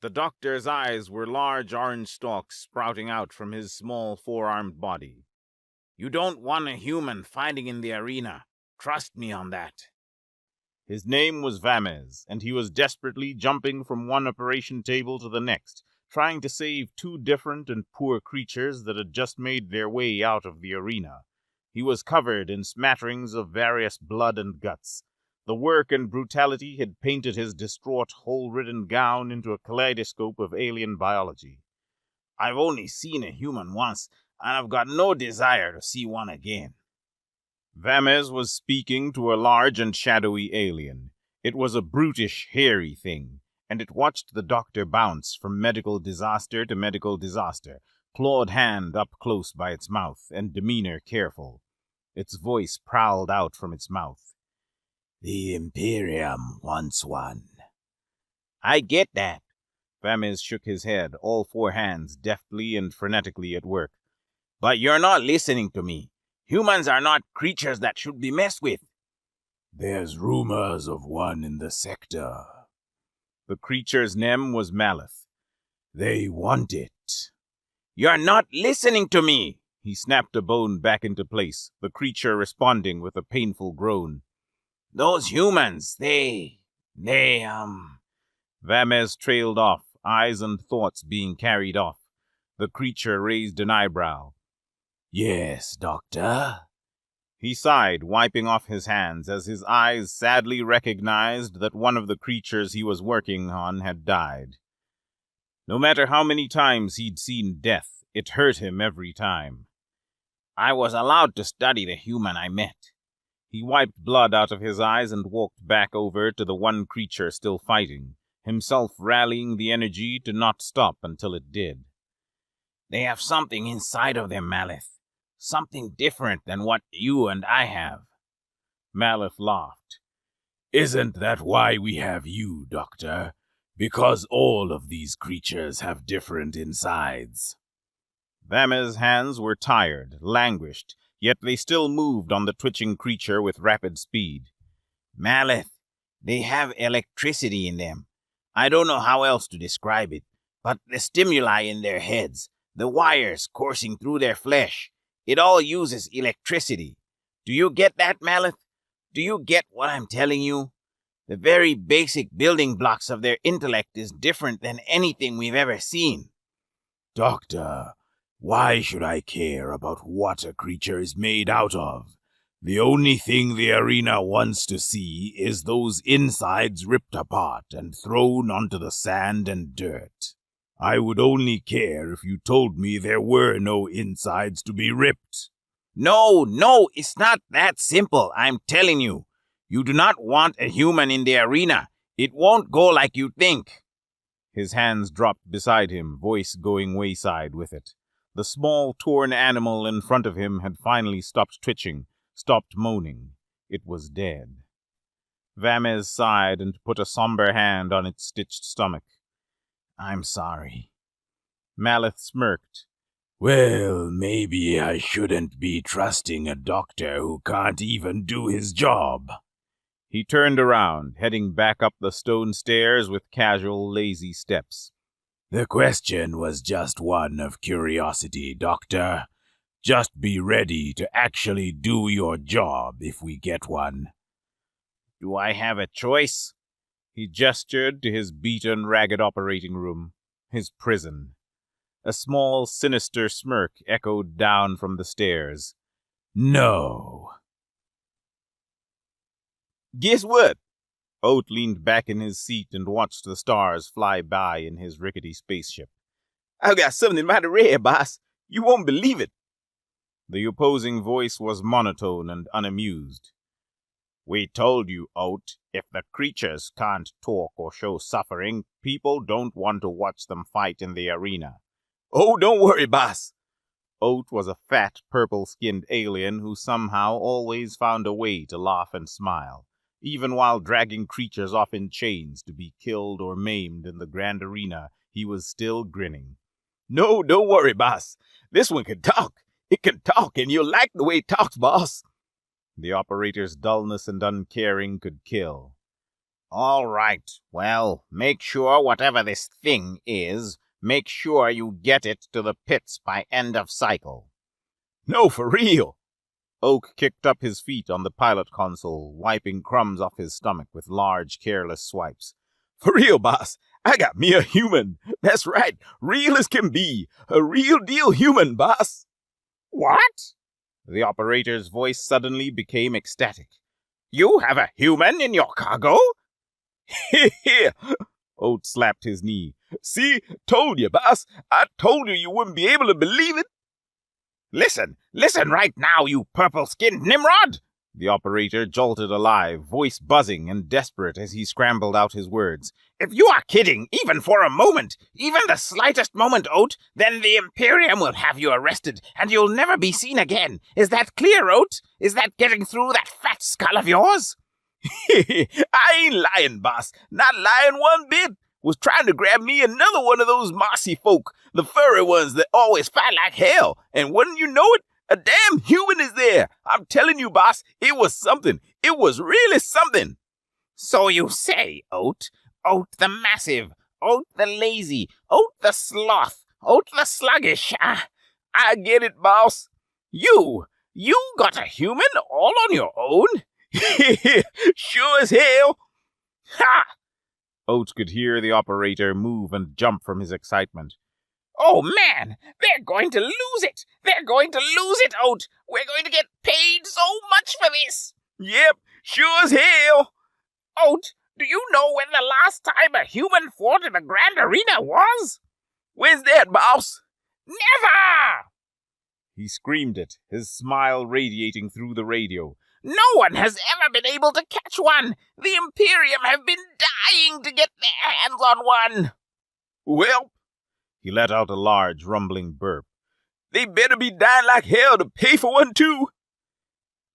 The doctor's eyes were large orange stalks sprouting out from his small four-armed body. You don't want a human fighting in the arena. Trust me on that. His name was Vamez, and he was desperately jumping from one operation table to the next, trying to save two different and poor creatures that had just made their way out of the arena. He was covered in smatterings of various blood and guts. The work and brutality had painted his distraught, hole-ridden gown into a kaleidoscope of alien biology. I've only seen a human once, and I've got no desire to see one again. Vamez was speaking to a large and shadowy alien. It was a brutish, hairy thing, and it watched the doctor bounce from medical disaster to medical disaster, clawed hand up close by its mouth, and demeanor careful. Its voice prowled out from its mouth. The Imperium wants one. I get that. Vamez shook his head, all four hands deftly and frenetically at work. But you're not listening to me. Humans are not creatures that should be messed with. There's rumors of one in the sector. The creature's name was Maleth. They want it. You're not listening to me. He snapped a bone back into place, the creature responding with a painful groan. Those humans, they... Vamez trailed off, eyes and thoughts being carried off. The creature raised an eyebrow. Yes, Doctor. He sighed, wiping off his hands, as his eyes sadly recognized that one of the creatures he was working on had died. No matter how many times he'd seen death, it hurt him every time. I was allowed to study the human I met. He wiped blood out of his eyes and walked back over to the one creature still fighting, himself rallying the energy to not stop until it did. They have something inside of them, Maleth. Something different than what you and I have. Maleth laughed. Isn't that why we have you, Doctor? Because all of these creatures have different insides. Vamez's hands were tired, languished, yet they still moved on the twitching creature with rapid speed. Maleth, they have electricity in them. I don't know how else to describe it, but the stimuli in their heads, the wires coursing through their flesh, it all uses electricity. Do you get that, Maleth? Do you get what I'm telling you? The very basic building blocks of their intellect is different than anything we've ever seen. Doctor, why should I care about what a creature is made out of? The only thing the arena wants to see is those insides ripped apart and thrown onto the sand and dirt. I would only care if you told me there were no insides to be ripped. No, it's not that simple, I'm telling you. You do not want a human in the arena. It won't go like you think. His hands dropped beside him, voice going wayside with it. The small, torn animal in front of him had finally stopped twitching, stopped moaning. It was dead. Vamez sighed and put a somber hand on its stitched stomach. I'm sorry. Maleth smirked. Well, maybe I shouldn't be trusting a doctor who can't even do his job. He turned around, heading back up the stone stairs with casual, lazy steps. The question was just one of curiosity, Doctor. Just be ready to actually do your job if we get one. Do I have a choice? He gestured to his beaten, ragged operating room, his prison. A small, sinister smirk echoed down from the stairs. No. Guess what? Oat leaned back in his seat and watched the stars fly by in his rickety spaceship. I've got something mighty rare, boss. You won't believe it. The opposing voice was monotone and unamused. We told you, Oat, if the creatures can't talk or show suffering, people don't want to watch them fight in the arena. Oh, don't worry, boss. Oat was a fat, purple-skinned alien who somehow always found a way to laugh and smile, even while dragging creatures off in chains to be killed or maimed in the grand arena. He was still grinning. No, don't worry, boss. This one can talk. It can talk, and you'll like the way it talks, boss. The operator's dullness and uncaring could kill. All right, well, make sure whatever this thing is, make sure you get it to the pits by end of cycle. No, for real. Oak kicked up his feet on the pilot console, wiping crumbs off his stomach with large, careless swipes. For real, boss. I got me a human. That's right, real as can be. A real deal human, boss. What? The operator's voice suddenly became ecstatic. You have a human in your cargo? Here. Oat slapped his knee. See, told you, boss. I told you wouldn't be able to believe it. Listen right now, you purple-skinned Nimrod! The operator jolted alive, voice buzzing and desperate as he scrambled out his words. If you are kidding, even for a moment, even the slightest moment, Oat, then the Imperium will have you arrested, and you'll never be seen again. Is that clear, Oat? Is that getting through that fat skull of yours? I ain't lying, boss. Not lying one bit. Was trying to grab me another one of those mossy folk, the furry ones that always fight like hell, and wouldn't you know it, a damn human is there. I'm telling you, boss, it was something. It was really something. So you say, Oat. Oat the massive. Oat the lazy. Oat the sloth. Oat the sluggish. I get it, boss. You got a human all on your own? Sure as hell. Ha! Oat could hear the operator move and jump from his excitement. Oh, man! They're going to lose it! They're going to lose it, Oat! We're going to get paid so much for this! Yep, sure as hell! Oat, do you know when the last time a human fought in the Grand Arena was? When's that, boss? Never! He screamed it, his smile radiating through the radio. No one has ever been able to catch one! The Imperium have been dying to get their hands on one! Well, he let out a large, rumbling burp. They better be dying like hell to pay for one, too.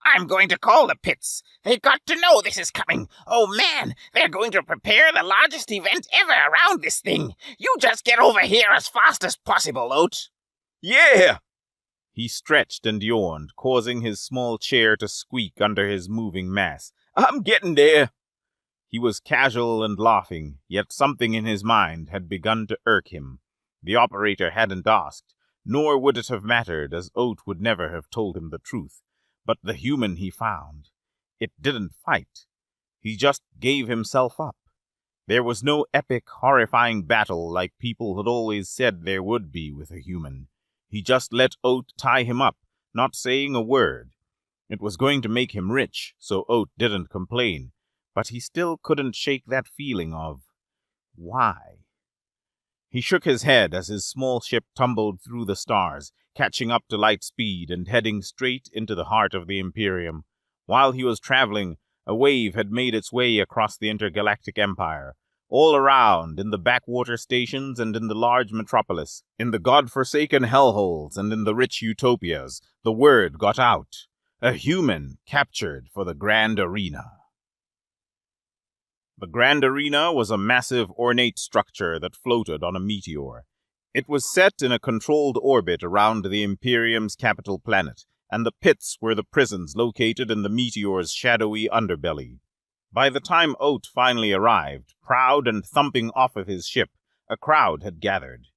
I'm going to call the pits. They've got to know this is coming. Oh, man, they're going to prepare the largest event ever around this thing. You just get over here as fast as possible, Oat. Yeah! He stretched and yawned, causing his small chair to squeak under his moving mass. I'm getting there. He was casual and laughing, yet something in his mind had begun to irk him. The operator hadn't asked, nor would it have mattered, as Oat would never have told him the truth. But the human he found, it didn't fight. He just gave himself up. There was no epic, horrifying battle like people had always said there would be with a human. He just let Oat tie him up, not saying a word. It was going to make him rich, so Oat didn't complain, but he still couldn't shake that feeling of, why? He shook his head as his small ship tumbled through the stars, catching up to light speed and heading straight into the heart of the Imperium. While he was traveling, a wave had made its way across the intergalactic empire. All around, in the backwater stations and in the large metropolis, in the god-forsaken hellholes and in the rich utopias, the word got out. A human captured for the Grand Arena. The Grand Arena was a massive, ornate structure that floated on a meteor. It was set in a controlled orbit around the Imperium's capital planet, and the pits were the prisons located in the meteor's shadowy underbelly. By the time Oat finally arrived, proud and thumping off of his ship, a crowd had gathered.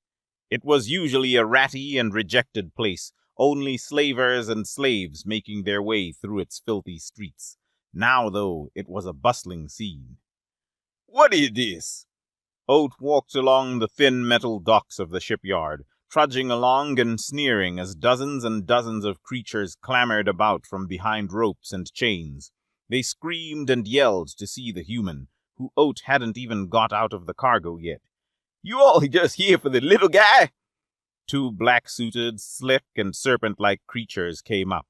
It was usually a ratty and rejected place, only slavers and slaves making their way through its filthy streets. Now, though, it was a bustling scene. What is this? Oat walked along the thin metal docks of the shipyard, trudging along and sneering as dozens and dozens of creatures clambered about from behind ropes and chains. They screamed and yelled to see the human, who Oat hadn't even got out of the cargo yet. You all just here for the little guy? Two black-suited, slick and serpent-like creatures came up.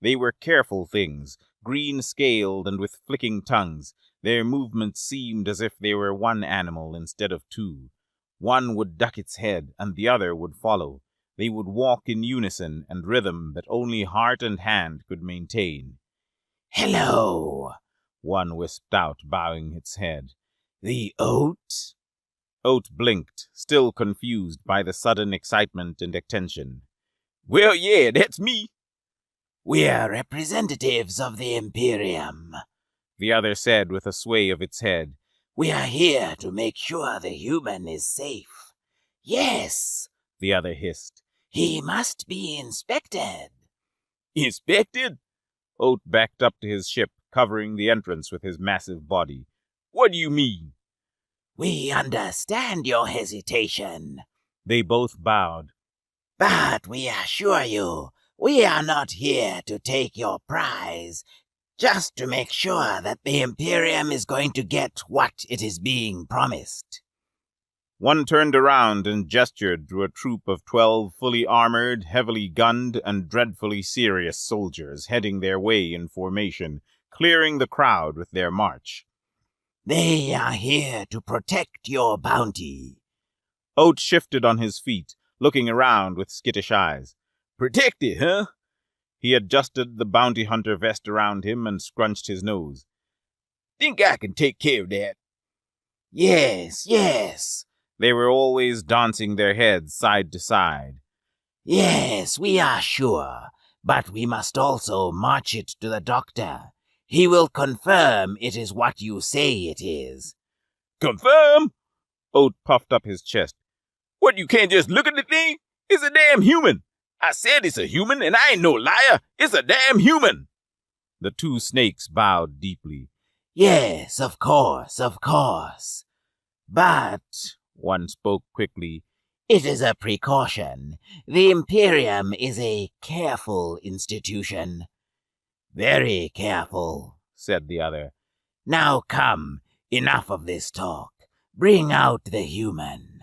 They were careful things, green-scaled and with flicking tongues. Their movements seemed as if they were one animal instead of two. One would duck its head, and the other would follow. They would walk in unison and rhythm that only heart and hand could maintain. "Hello," one wisped out, bowing its head. "The Oat?" Oat blinked, still confused by the sudden excitement and attention. "Well, yeah, that's me." "We're representatives of the Imperium," the other said with a sway of its head. "We are here to make sure the human is safe." "Yes," the other hissed. "He must be inspected." "Inspected?" Oat backed up to his ship, covering the entrance with his massive body. "What do you mean?" "We understand your hesitation," they both bowed. "but we assure you, we are not here to take your prize, just to make sure that the Imperium is going to get what it is being promised." One turned around and gestured to a troop of 12 fully armored, heavily gunned, and dreadfully serious soldiers heading their way in formation, clearing the crowd with their march. "They are here to protect your bounty." Oat shifted on his feet, looking around with skittish eyes. "Protect it, huh?" He adjusted the bounty hunter vest around him and scrunched his nose. "Think I can take care of that." "Yes, yes." They were always dancing their heads side to side. "Yes, we are sure, but we must also march it to the doctor. He will confirm it is what you say it is." "Confirm?" Oat puffed up his chest. "What, you can't just look at the thing? It's a damn human. I said it's a human, and I ain't no liar. It's a damn human." The two snakes bowed deeply. "Yes, of course, of course. But," one spoke quickly, "it is a precaution. The Imperium is a careful institution." "Very careful," said the other. "Now come, enough of this talk. Bring out the human."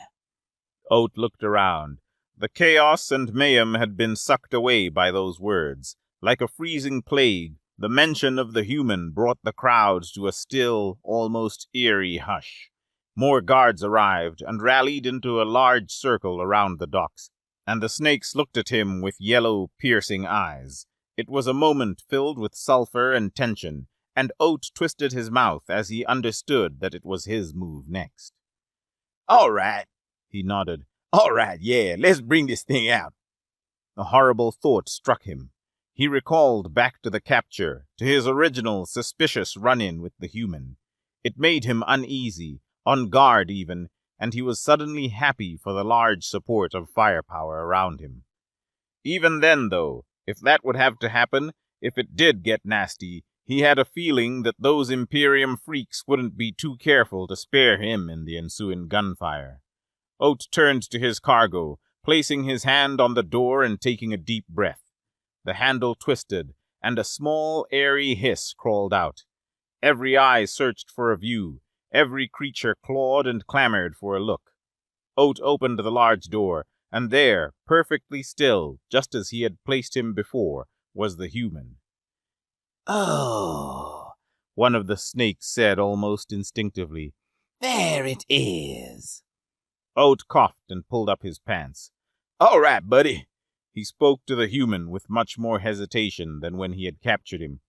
Oat looked around. The chaos and mayhem had been sucked away by those words. Like a freezing plague, the mention of the human brought the crowds to a still, almost eerie hush. More guards arrived and rallied into a large circle around the docks, and the snakes looked at him with yellow, piercing eyes. It was a moment filled with sulfur and tension, and Oat twisted his mouth as he understood that it was his move next. "All right," he nodded. "All right, yeah, let's bring this thing out." A horrible thought struck him. He recalled back to the capture, to his original suspicious run-in with the human. It made him uneasy, on guard even, and he was suddenly happy for the large support of firepower around him. Even then, though, if that would have to happen, if it did get nasty, he had a feeling that those Imperium freaks wouldn't be too careful to spare him in the ensuing gunfire. Oat turned to his cargo, placing his hand on the door and taking a deep breath. The handle twisted, and a small, airy hiss crawled out. Every eye searched for a view. Every creature clawed and clamored for a look. Oat opened the large door, and there, perfectly still, just as he had placed him before, was the human. "Oh," one of the snakes said almost instinctively. "There it is." Oat coughed and pulled up his pants. "All right, buddy." He spoke to the human with much more hesitation than when he had captured him.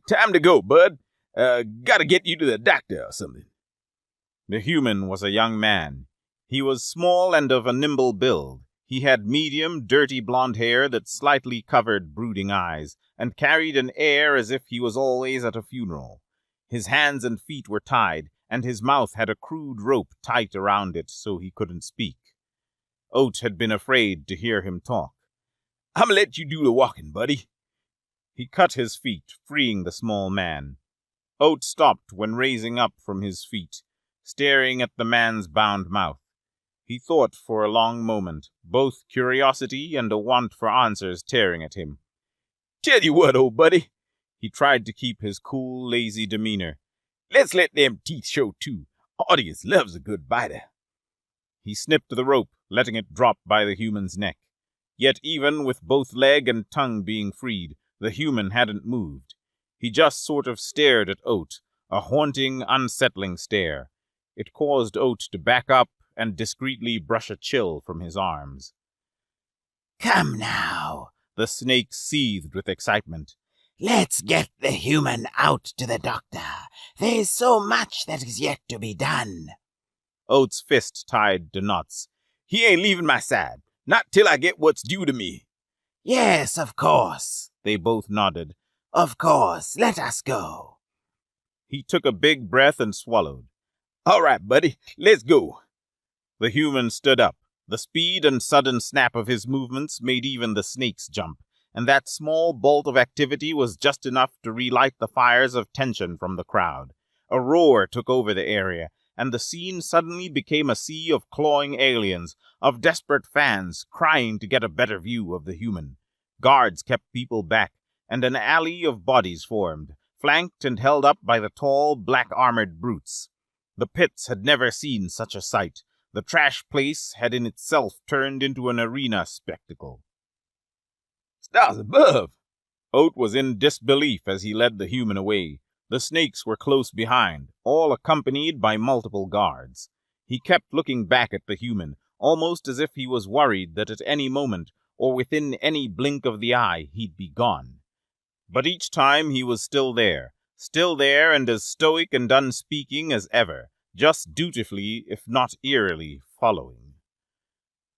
"Time to go, bud. Gotta get you to the doctor or something." The human was a young man. He was small and of a nimble build. He had medium, dirty blonde hair that slightly covered brooding eyes, and carried an air as if he was always at a funeral. His hands and feet were tied, and his mouth had a crude rope tight around it so he couldn't speak. Oat had been afraid to hear him talk. "I'ma let you do the walking, buddy." He cut his feet, freeing the small man. Oat stopped when raising up from his feet, staring at the man's bound mouth. He thought for a long moment, both curiosity and a want for answers tearing at him. "Tell you what, old buddy," he tried to keep his cool, lazy demeanor. "Let's let them teeth show too. Audience loves a good biter." He snipped the rope, letting it drop by the human's neck. Yet even with both leg and tongue being freed, the human hadn't moved. He just sort of stared at Oat, a haunting, unsettling stare. It caused Oat to back up and discreetly brush a chill from his arms. Come now, the snake seethed with excitement. Let's get the human out to the doctor. There's so much that is yet to be done. Oat's fist tied to knots. "He ain't leaving my side, not till I get what's due to me." Yes, of course. They both nodded. Of course, let us go. He took a big breath and swallowed. "All right, buddy, let's go." The human stood up. The speed and sudden snap of his movements made even the snakes jump, and that small bolt of activity was just enough to relight the fires of tension from the crowd. A roar took over the area, and the scene suddenly became a sea of clawing aliens, of desperate fans crying to get a better view of the human. Guards kept people back, and an alley of bodies formed, flanked and held up by the tall, black-armored brutes. The pits had never seen such a sight. The trash place had in itself turned into an arena spectacle. "Stars above!" Oat was in disbelief as he led the human away. The snakes were close behind, all accompanied by multiple guards. He kept looking back at the human, almost as if he was worried that at any moment, or within any blink of the eye, he'd be gone. But each time he was still there and as stoic and unspeaking as ever, just dutifully, if not eerily, following.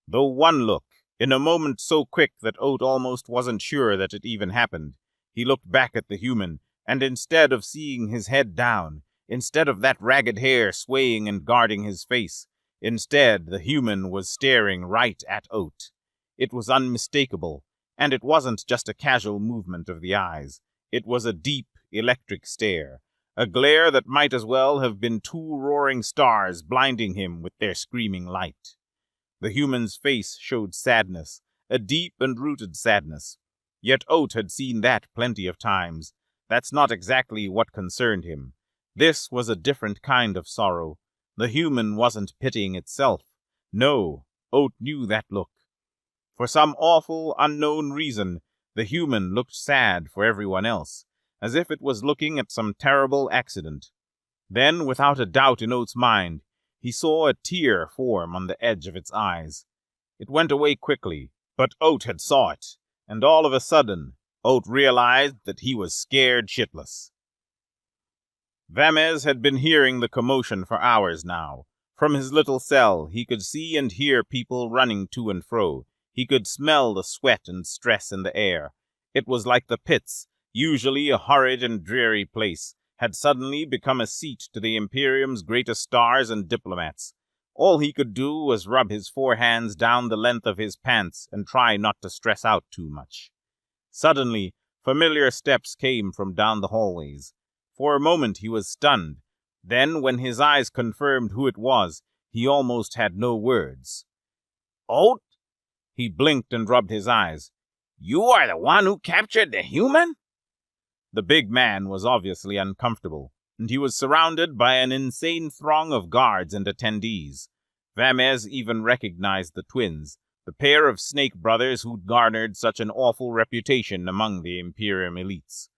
Though one look, in a moment so quick that Oat almost wasn't sure that it even happened, he looked back at the human, and instead of seeing his head down, instead of that ragged hair swaying and guarding his face, instead the human was staring right at Oat. It was unmistakable, and it wasn't just a casual movement of the eyes. It was a deep, electric stare, a glare that might as well have been two roaring stars blinding him with their screaming light. The human's face showed sadness, a deep and rooted sadness. Yet Oat had seen that plenty of times. That's not exactly what concerned him. This was a different kind of sorrow. The human wasn't pitying itself. No, Oat knew that look. For some awful, unknown reason, the human looked sad for everyone else, as if it was looking at some terrible accident. Then, without a doubt in Oat's mind, he saw a tear form on the edge of its eyes. It went away quickly, but Oat had saw it, and all of a sudden, Oat realized that he was scared shitless. Vamez had been hearing the commotion for hours now. From his little cell, he could see and hear people running to and fro. He could smell the sweat and stress in the air. It was like the pits, usually a horrid and dreary place, had suddenly become a seat to the Imperium's greatest stars and diplomats. All he could do was rub his forehands down the length of his pants and try not to stress out too much. Suddenly, familiar steps came from down the hallways. For a moment he was stunned. Then, when his eyes confirmed who it was, he almost had no words. Oat? He blinked and rubbed his eyes. You are the one who captured the human? The big man was obviously uncomfortable, and he was surrounded by an insane throng of guards and attendees. Vamez even recognized the twins, the pair of snake brothers who'd garnered such an awful reputation among the Imperium elites.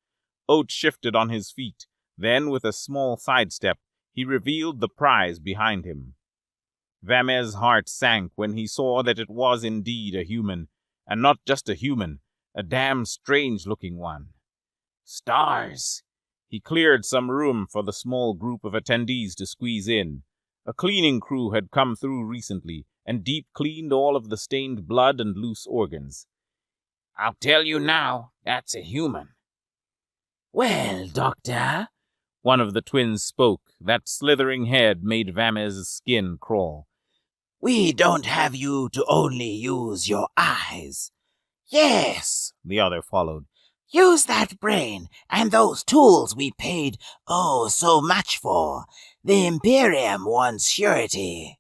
Oat shifted on his feet. Then, with a small sidestep, he revealed the prize behind him. Vamez's heart sank when he saw that it was indeed a human, and not just a human, a damn strange-looking one. Stars! He cleared some room for the small group of attendees to squeeze in. A cleaning crew had come through recently, and deep-cleaned all of the stained blood and loose organs. I'll tell you now, that's a human. Well, Doctor, One of the twins spoke. That slithering head made Vamez's skin crawl. We don't have you to only use your eyes. Yes, The other followed. use that brain and those tools we paid oh so much for. The Imperium wants surety.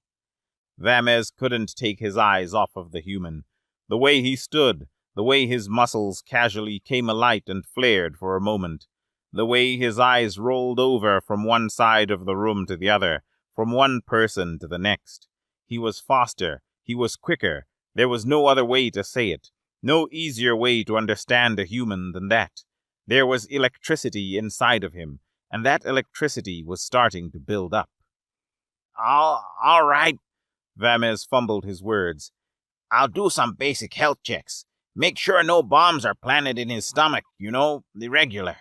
Vamez couldn't take his eyes off of the human. The way he stood, the way his muscles casually came alight and flared for a moment, the way his eyes rolled over from one side of the room to the other, from one person to the next. He was faster, he was quicker. There was no other way to say it, no easier way to understand a human than that. There was electricity inside of him, and that electricity was starting to build up. All right. Vamez fumbled his words. I'll do some basic health checks. Make sure no bombs are planted in his stomach, the regular.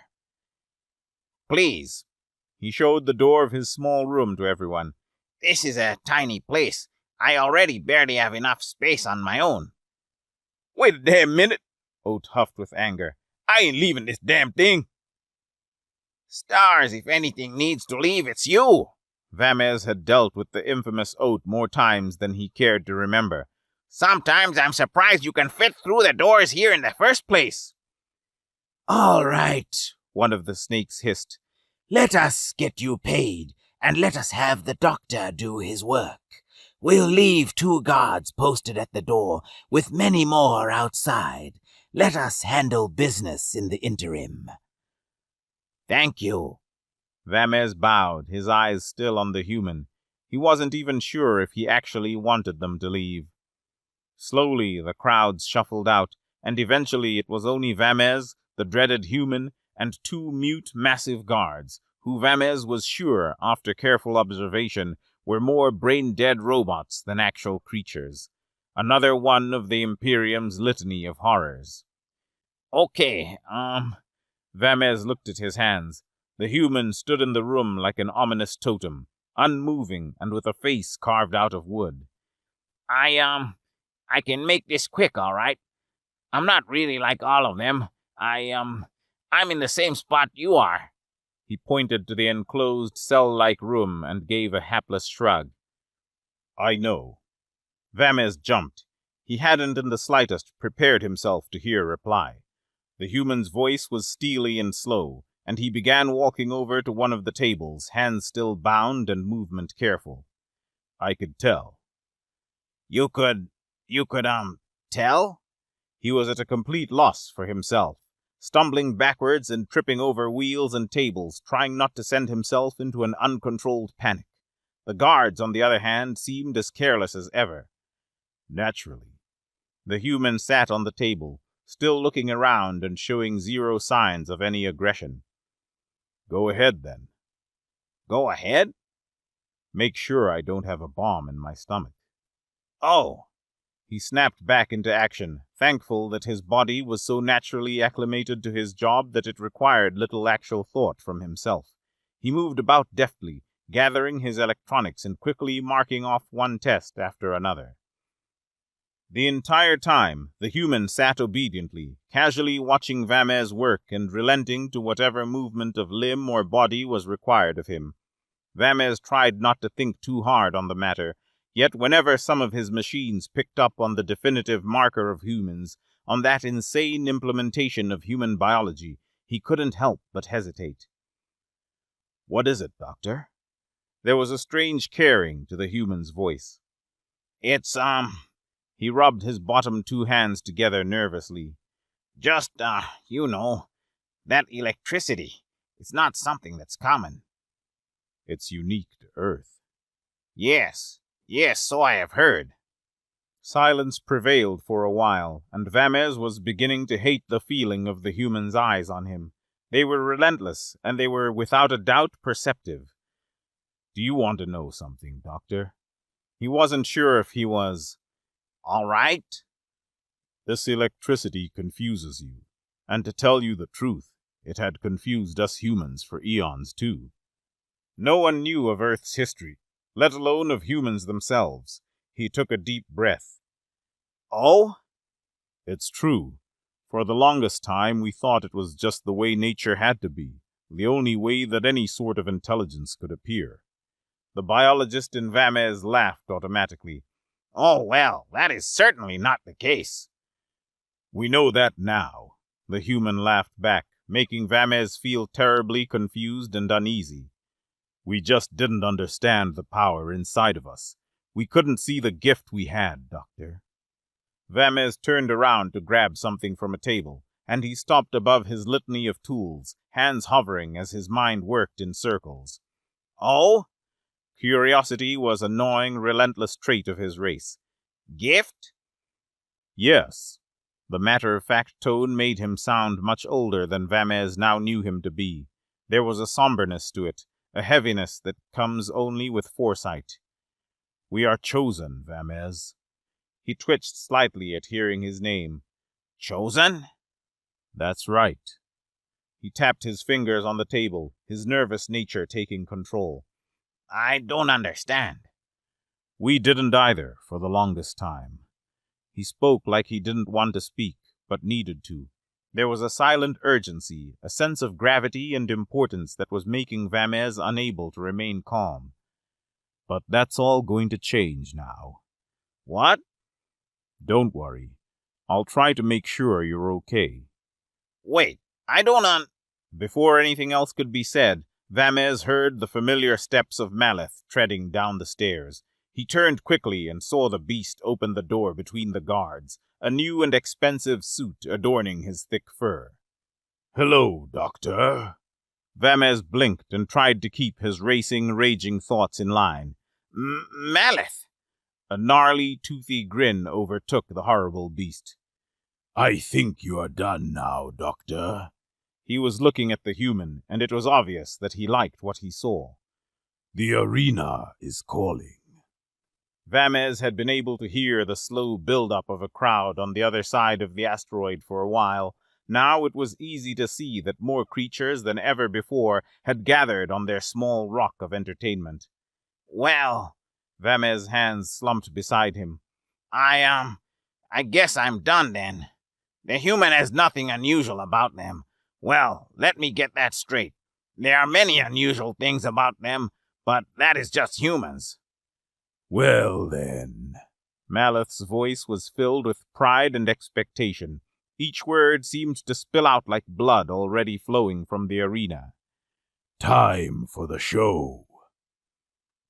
Please. He showed the door of his small room to everyone. This is a tiny place. I already barely have enough space on my own. Wait a damn minute, Oat huffed with anger. I ain't leaving this damn thing. Stars, if anything needs to leave, it's you. Vamez had dealt with the infamous Oat more times than he cared to remember. Sometimes I'm surprised you can fit through the doors here in the first place. All right, one of the snakes hissed. Let us get you paid, and let us have the doctor do his work. We'll leave 2 guards posted at the door, with many more outside. Let us handle business in the interim. Thank you. Vamez bowed, his eyes still on the human. He wasn't even sure if he actually wanted them to leave. Slowly, the crowds shuffled out, and eventually it was only Vamez, the dreaded human, and 2 mute, massive guards, who Vamez was sure, after careful observation, were more brain-dead robots than actual creatures. Another one of the Imperium's litany of horrors. Okay, Vamez looked at his hands. The human stood in the room like an ominous totem, unmoving and with a face carved out of wood. I can make this quick, all right? I'm not really like all of them. I'm in the same spot you are. He pointed to the enclosed cell-like room and gave a hapless shrug. I know. Vamez jumped. He hadn't in the slightest prepared himself to hear a reply. The human's voice was steely and slow, and he began walking over to one of the tables, hands still bound and movement careful. I could tell. You could, tell? He was at a complete loss for himself, stumbling backwards and tripping over wheels and tables, trying not to send himself into an uncontrolled panic. The guards, on the other hand, seemed as careless as ever. Naturally. The human sat on the table, still looking around and showing zero signs of any aggression. Go ahead, then. Go ahead? Make sure I don't have a bomb in my stomach. Oh. He snapped back into action, thankful that his body was so naturally acclimated to his job that it required little actual thought from himself. He moved about deftly, gathering his electronics and quickly marking off one test after another. The entire time, the human sat obediently, casually watching Vamez work and relenting to whatever movement of limb or body was required of him. Vamez tried not to think too hard on the matter, yet whenever some of his machines picked up on the definitive marker of humans, on that insane implementation of human biology, he couldn't help but hesitate. What is it, Doctor? There was a strange caring to the human's voice. It's, He rubbed his bottom 2 hands together nervously. Just, that electricity. It's not something that's common. It's unique to Earth. Yes, so I have heard. Silence prevailed for a while, and Vamez was beginning to hate the feeling of the human's eyes on him. They were relentless, and they were without a doubt perceptive. Do you want to know something, Doctor? He wasn't sure if he was. All right. This electricity confuses you, and to tell you the truth, it had confused us humans for eons too. No one knew of Earth's history, let alone of humans themselves. He took a deep breath. Oh? It's true. For the longest time we thought it was just the way nature had to be, the only way that any sort of intelligence could appear. The biologist in Vamez laughed automatically. Oh, well, that is certainly not the case. We know that now, the human laughed back, making Vamez feel terribly confused and uneasy. We just didn't understand the power inside of us. We couldn't see the gift we had, Doctor. Vamez turned around to grab something from a table, and he stopped above his litany of tools, hands hovering as his mind worked in circles. Oh? Curiosity was a gnawing, relentless trait of his race. Gift? Yes. The matter-of-fact tone made him sound much older than Vamez now knew him to be. There was a somberness to it, a heaviness that comes only with foresight. We are chosen, Vamez. He twitched slightly at hearing his name. Chosen? That's right. He tapped his fingers on the table, his nervous nature taking control. I don't understand. We didn't either, for the longest time. He spoke like he didn't want to speak, but needed to. There was a silent urgency, a sense of gravity and importance that was making Vamez unable to remain calm. But that's all going to change now. What? Don't worry. I'll try to make sure you're okay. Wait, I don't Before anything else could be said, Vamez heard the familiar steps of Maleth treading down the stairs. He turned quickly and saw the beast open the door between the guards, a new and expensive suit adorning his thick fur. Hello, Doctor. Vamez blinked and tried to keep his racing, raging thoughts in line. Maleth! A gnarly, toothy grin overtook the horrible beast. I think you are done now, Doctor. He was looking at the human, and it was obvious that he liked what he saw. The arena is calling. Vamez had been able to hear the slow build-up of a crowd on the other side of the asteroid for a while. Now it was easy to see that more creatures than ever before had gathered on their small rock of entertainment. Well, Vamez's hands slumped beside him. I guess I'm done then. The human has nothing unusual about them. Well, let me get that straight. There are many unusual things about them, but that is just humans. Well, then. Maleth's voice was filled with pride and expectation. Each word seemed to spill out like blood already flowing from the arena. Time for the show.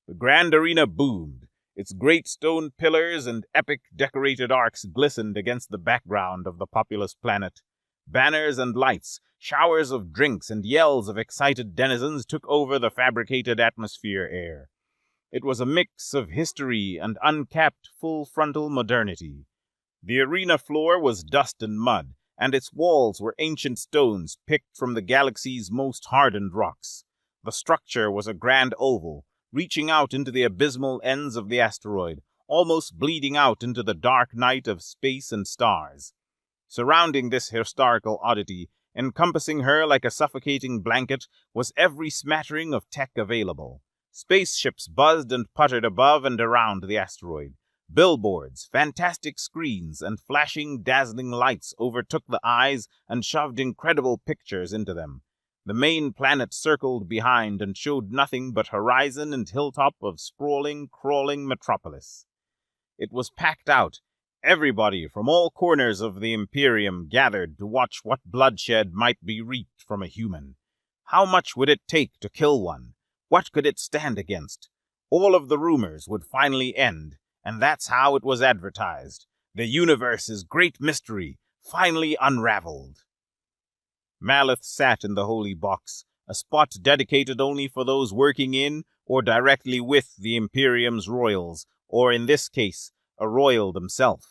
The grand arena boomed. Its great stone pillars and epic decorated arcs glistened against the background of the populous planet. Banners and lights, showers of drinks, and yells of excited denizens took over the fabricated atmosphere air. It was a mix of history and uncapped full-frontal modernity. The arena floor was dust and mud, and its walls were ancient stones picked from the galaxy's most hardened rocks. The structure was a grand oval, reaching out into the abysmal ends of the asteroid, almost bleeding out into the dark night of space and stars. Surrounding this historical oddity, encompassing her like a suffocating blanket, was every smattering of tech available. Spaceships buzzed and puttered above and around the asteroid. Billboards, fantastic screens, and flashing, dazzling lights overtook the eyes and shoved incredible pictures into them. The main planet circled behind and showed nothing but horizon and hilltop of sprawling, crawling metropolis. It was packed out. Everybody from all corners of the Imperium gathered to watch what bloodshed might be wreaked from a human. How much would it take to kill one? What could it stand against? All of the rumors would finally end, and that's how it was advertised. The universe's great mystery, finally unraveled. Maleth sat in the holy box, a spot dedicated only for those working in or directly with the Imperium's royals, or in this case, a royal themselves.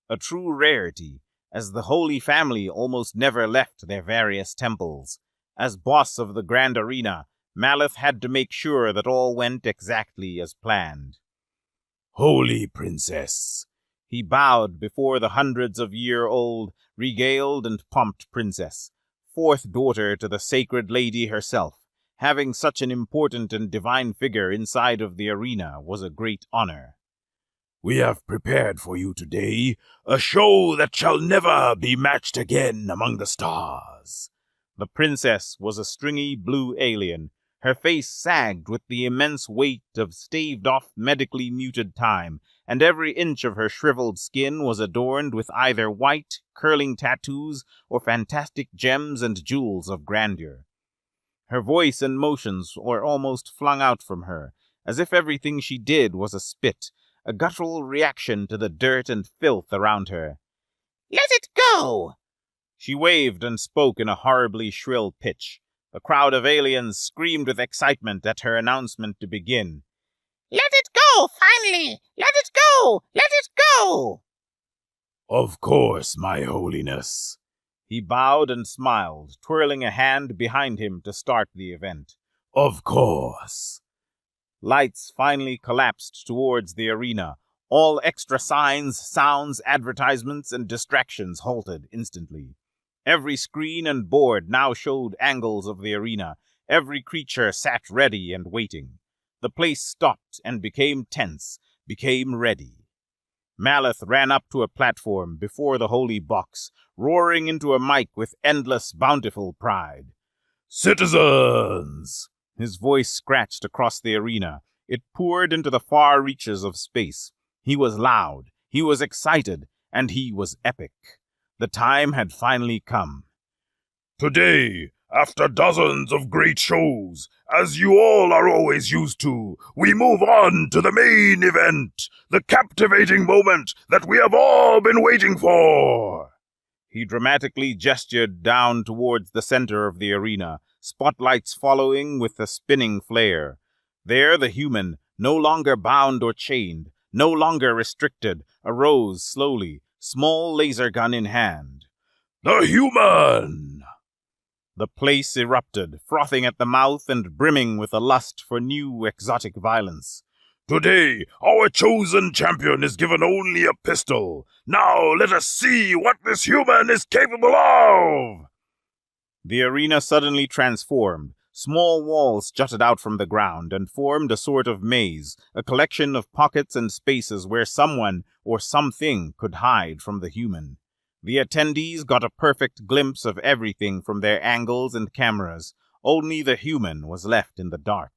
A true rarity, as the Holy Family almost never left their various temples. As boss of the Grand Arena, Maleth had to make sure that all went exactly as planned. Holy Princess. He bowed before the hundreds-of-year-old, regaled and pomped princess, fourth daughter to the sacred lady herself. Having such an important and divine figure inside of the arena was a great honor. We have prepared for you today a show that shall never be matched again among the stars. The princess was a stringy blue alien. Her face sagged with the immense weight of staved-off medically muted time, and every inch of her shriveled skin was adorned with either white, curling tattoos or fantastic gems and jewels of grandeur. Her voice and motions were almost flung out from her, as if everything she did was a spit, a guttural reaction to the dirt and filth around her. Let it go! She waved and spoke in a horribly shrill pitch. The crowd of aliens screamed with excitement at her announcement to begin. Let it go, finally! Let it go! Let it go! Of course, my holiness. He bowed and smiled, twirling a hand behind him to start the event. Of course. Lights finally collapsed towards the arena. All extra signs, sounds, advertisements, and distractions halted instantly. Every screen and board now showed angles of the arena. Every creature sat ready and waiting. The place stopped and became tense, became ready. Maleth ran up to a platform before the holy box, roaring into a mic with endless, bountiful pride. Citizens! His voice scratched across the arena. It poured into the far reaches of space. He was loud, he was excited, and he was epic. The time had finally come. Today, after dozens of great shows, as you all are always used to, we move on to the main event, the captivating moment that we have all been waiting for. He dramatically gestured down towards the center of the arena, spotlights following with a spinning flare. There the human, no longer bound or chained, no longer restricted, arose slowly, small laser gun in hand. The human! The place erupted, frothing at the mouth and brimming with a lust for new exotic violence. Today, our chosen champion is given only a pistol. Now let us see what this human is capable of! The arena suddenly transformed. Small walls jutted out from the ground and formed a sort of maze, a collection of pockets and spaces where someone or something could hide from the human. The attendees got a perfect glimpse of everything from their angles and cameras. Only the human was left in the dark.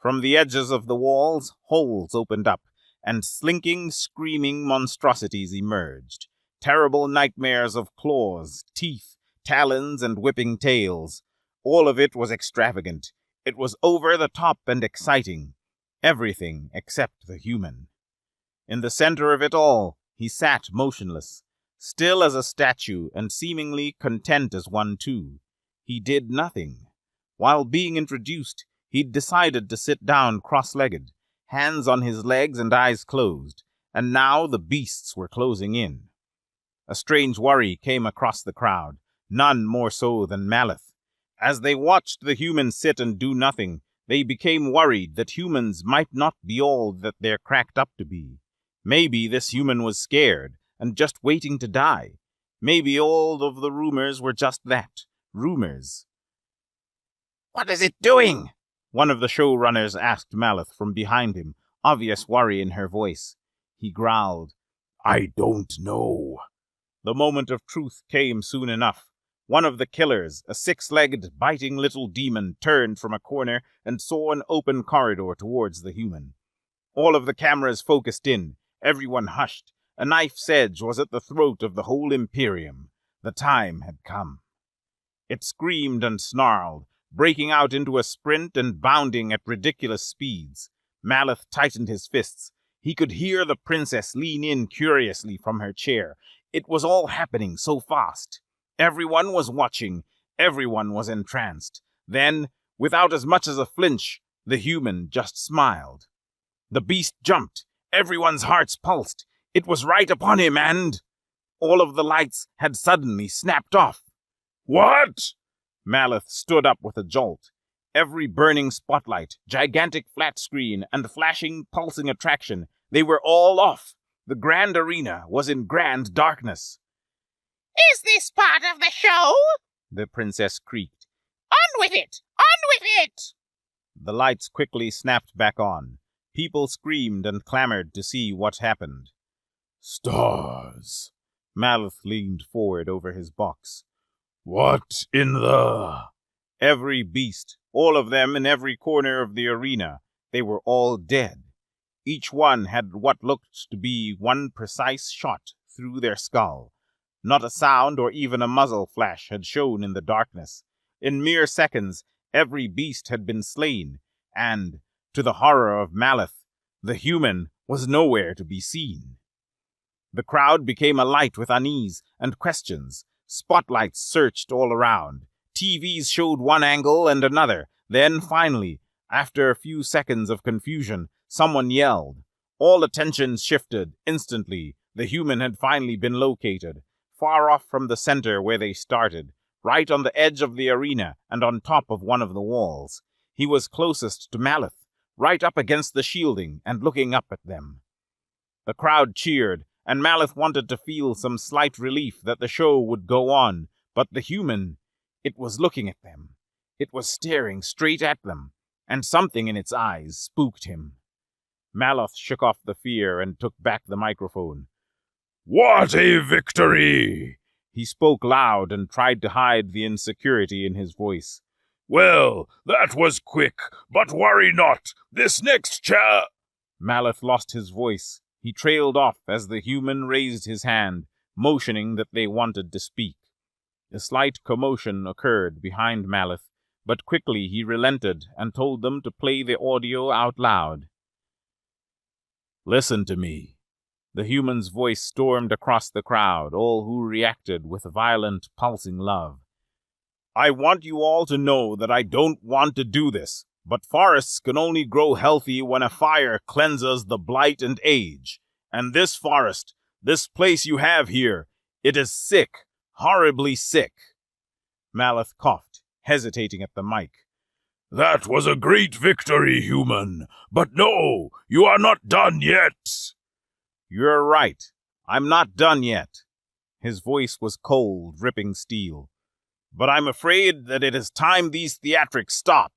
From the edges of the walls, holes opened up, and slinking, screaming monstrosities emerged. Terrible nightmares of claws, teeth, talons, and whipping tails. All of it was extravagant. It was over the top and exciting. Everything except the human. In the center of it all, he sat motionless, still as a statue and seemingly content as one too. He did nothing. While being introduced, he'd decided to sit down cross-legged, hands on his legs and eyes closed, and now the beasts were closing in. A strange worry came across the crowd, none more so than Maleth. As they watched the humans sit and do nothing, they became worried that humans might not be all that they're cracked up to be. Maybe this human was scared and just waiting to die. Maybe all of the rumors were just that, rumors. What is it doing? One of the showrunners asked Maleth from behind him, obvious worry in her voice. He growled, I don't know. The moment of truth came soon enough. One of the killers, a six-legged, biting little demon, turned from a corner and saw an open corridor towards the human. All of the cameras focused in, everyone hushed. A knife's edge was at the throat of the whole Imperium. The time had come. It screamed and snarled, breaking out into a sprint and bounding at ridiculous speeds. Maleth tightened his fists. He could hear the princess lean in curiously from her chair. It was all happening so fast. Everyone was watching. Everyone was entranced. Then, without as much as a flinch, the human just smiled. The beast jumped. Everyone's hearts pulsed. It was right upon him and... all of the lights had suddenly snapped off. What? Maleth stood up with a jolt. Every burning spotlight, gigantic flat screen, and flashing, pulsing attraction, they were all off. The grand arena was in grand darkness. Is this part of the show? The princess creaked. On with it! On with it! The lights quickly snapped back on. People screamed and clamored to see what happened. Stars. Maleth leaned forward over his box. What in the... Every beast, all of them in every corner of the arena, they were all dead. Each one had what looked to be one precise shot through their skull. Not a sound or even a muzzle flash had shown in the darkness. In mere seconds, every beast had been slain, and, to the horror of Maleth, the human was nowhere to be seen. The crowd became alight with unease and questions. Spotlights searched all around. TVs showed one angle and another. Then, finally, after a few seconds of confusion, someone yelled. All attention shifted instantly. The human had finally been located, far off from the center where they started, right on the edge of the arena and on top of one of the walls. He was closest to Maleth, right up against the shielding and looking up at them. The crowd cheered, and Maleth wanted to feel some slight relief that the show would go on, but the human, it was looking at them. It was staring straight at them, and something in its eyes spooked him. Maleth shook off the fear and took back the microphone. What a victory! He spoke loud and tried to hide the insecurity in his voice. Well, that was quick, but worry not. This next Maleth lost his voice. He trailed off as the human raised his hand, motioning that they wanted to speak. A slight commotion occurred behind Maleth, but quickly he relented and told them to play the audio out loud. Listen to me. The human's voice stormed across the crowd, all who reacted with violent, pulsing love. I want you all to know that I don't want to do this, but forests can only grow healthy when a fire cleanses the blight and age. And this forest, this place you have here, it is sick, horribly sick. Maleth coughed, hesitating at the mic. That was a great victory, human. But no, you are not done yet. You're right. I'm not done yet. His voice was cold, ripping steel. But I'm afraid that it is time these theatrics stop.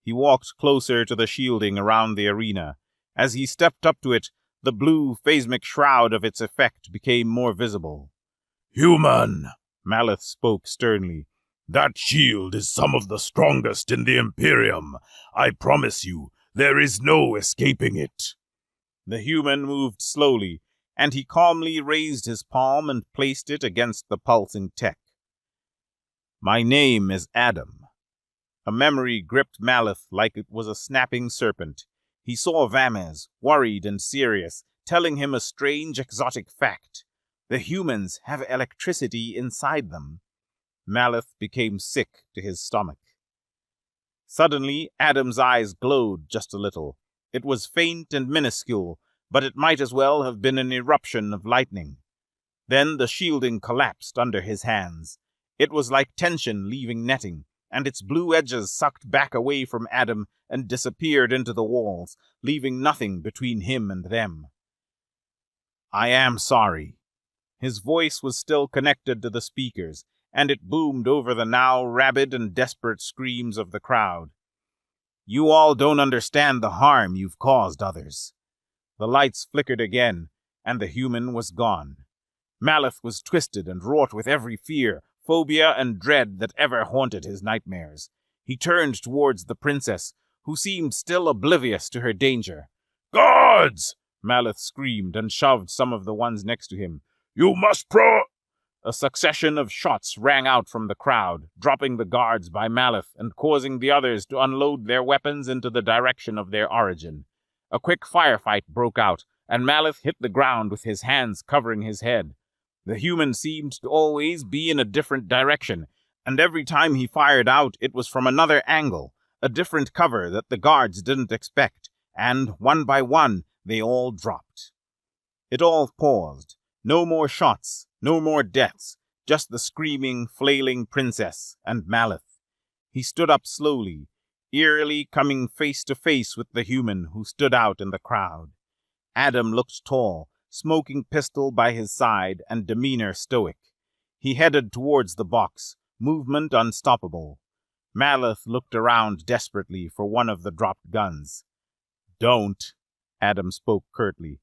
He walked closer to the shielding around the arena. As he stepped up to it, the blue phasmic shroud of its effect became more visible. Human, Maleth spoke sternly. That shield is some of the strongest in the Imperium. I promise you, there is no escaping it. The human moved slowly, and he calmly raised his palm and placed it against the pulsing tech. My name is Adam. A memory gripped Maleth like it was a snapping serpent. He saw Vamez, worried and serious, telling him a strange exotic fact. The humans have electricity inside them. Maleth became sick to his stomach. Suddenly, Adam's eyes glowed just a little. It was faint and minuscule, but it might as well have been an eruption of lightning. Then the shielding collapsed under his hands. It was like tension leaving netting, and its blue edges sucked back away from Adam and disappeared into the walls, leaving nothing between him and them. I am sorry. His voice was still connected to the speakers, and it boomed over the now rabid and desperate screams of the crowd. You all don't understand the harm you've caused others. The lights flickered again, and the human was gone. Maleth was twisted and wrought with every fear, phobia, and dread that ever haunted his nightmares. He turned towards the princess, who seemed still oblivious to her danger. Guards! Maleth screamed and shoved some of the ones next to him. You must A succession of shots rang out from the crowd, dropping the guards by Maleth and causing the others to unload their weapons into the direction of their origin. A quick firefight broke out, and Maleth hit the ground with his hands covering his head. The human seemed to always be in a different direction, and every time he fired out it was from another angle, a different cover that the guards didn't expect, and one by one they all dropped. It all paused. No more shots, no more deaths, just the screaming, flailing princess and Maleth. He stood up slowly, eerily coming face to face with the human who stood out in the crowd. Adam looked tall, smoking pistol by his side and demeanor stoic. He headed towards the box, movement unstoppable. Maleth looked around desperately for one of the dropped guns. Don't, Adam spoke curtly.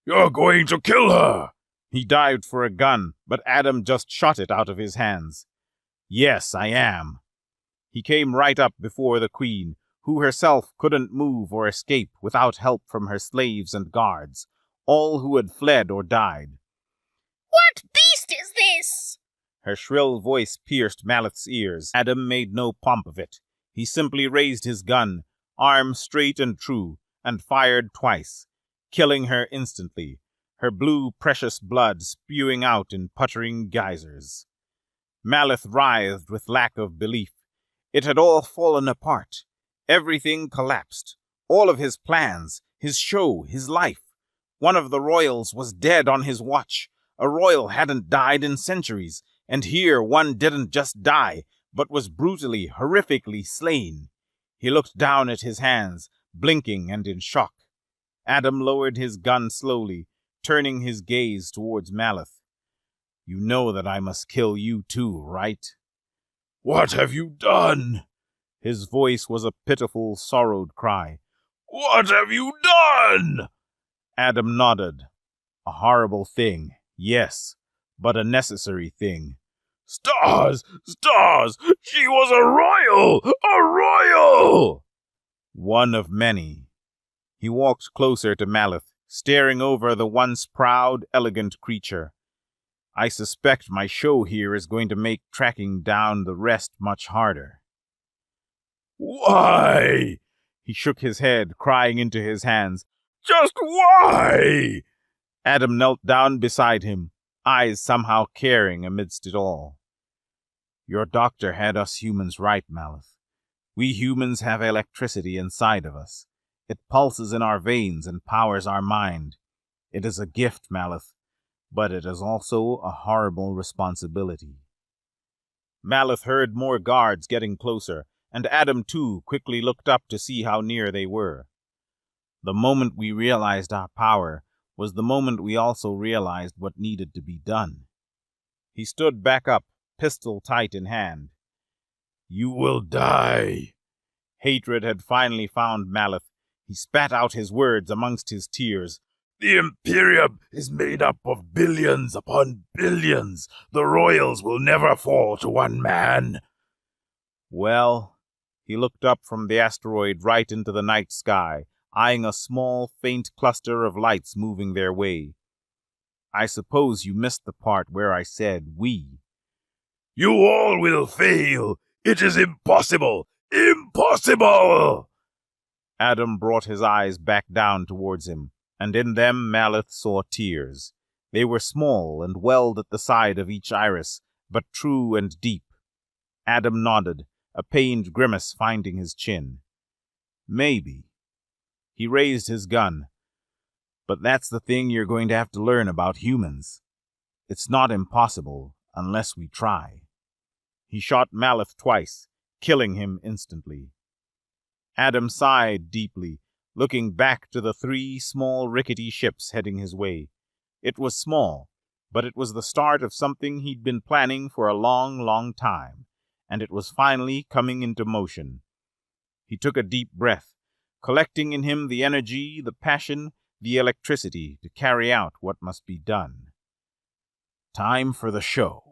You're going to kill her! He dived for a gun, but Adam just shot it out of his hands. Yes, I am. He came right up before the queen, who herself couldn't move or escape without help from her slaves and guards, all who had fled or died. What beast is this? Her shrill voice pierced Malith's ears. Adam made no pomp of it. He simply raised his gun, arm straight and true, and fired twice, killing her instantly, her blue precious blood spewing out in puttering geysers. Malith writhed with lack of belief. It had all fallen apart. Everything collapsed. All of his plans, his show, his life. One of the royals was dead on his watch. A royal hadn't died in centuries, and here one didn't just die, but was brutally, horrifically slain. He looked down at his hands, blinking and in shock. Adam lowered his gun slowly, turning his gaze towards Malith. You know that I must kill you too, right? What have you done? His voice was a pitiful, sorrowed cry. What have you done? Adam nodded. A horrible thing, yes, but a necessary thing. Stars! Stars! She was a royal! A royal! One of many. He walked closer to Malith, staring over the once proud, elegant creature. I suspect my show here is going to make tracking down the rest much harder. Why? He shook his head, crying into his hands. Just why? Adam knelt down beside him, eyes somehow caring amidst it all. Your doctor had us humans right, Malith. We humans have electricity inside of us. It pulses in our veins and powers our mind. It is a gift, Malith, but it is also a horrible responsibility. Malith heard more guards getting closer, and Adam too quickly looked up to see how near they were. The moment we realized our power was the moment we also realized what needed to be done. He stood back up, pistol tight in hand. You will die. Hatred had finally found Malith. He spat out his words amongst his tears. The Imperium is made up of billions upon billions. The royals will never fall to one man. Well, he looked up from the asteroid right into the night sky, eyeing a small, faint cluster of lights moving their way. I suppose you missed the part where I said we. You all will fail. It is impossible. Impossible! Adam brought his eyes back down towards him, and in them Malith saw tears. They were small and welled at the side of each iris, but true and deep. Adam nodded, a pained grimace finding his chin. Maybe. He raised his gun. But that's the thing you're going to have to learn about humans. It's not impossible unless we try. He shot Malith twice, killing him instantly. Adam sighed deeply, looking back to the 3 small rickety ships heading his way. It was small, but it was the start of something he'd been planning for a long, long time, and it was finally coming into motion. He took a deep breath, collecting in him the energy, the passion, the electricity to carry out what must be done. Time for the show.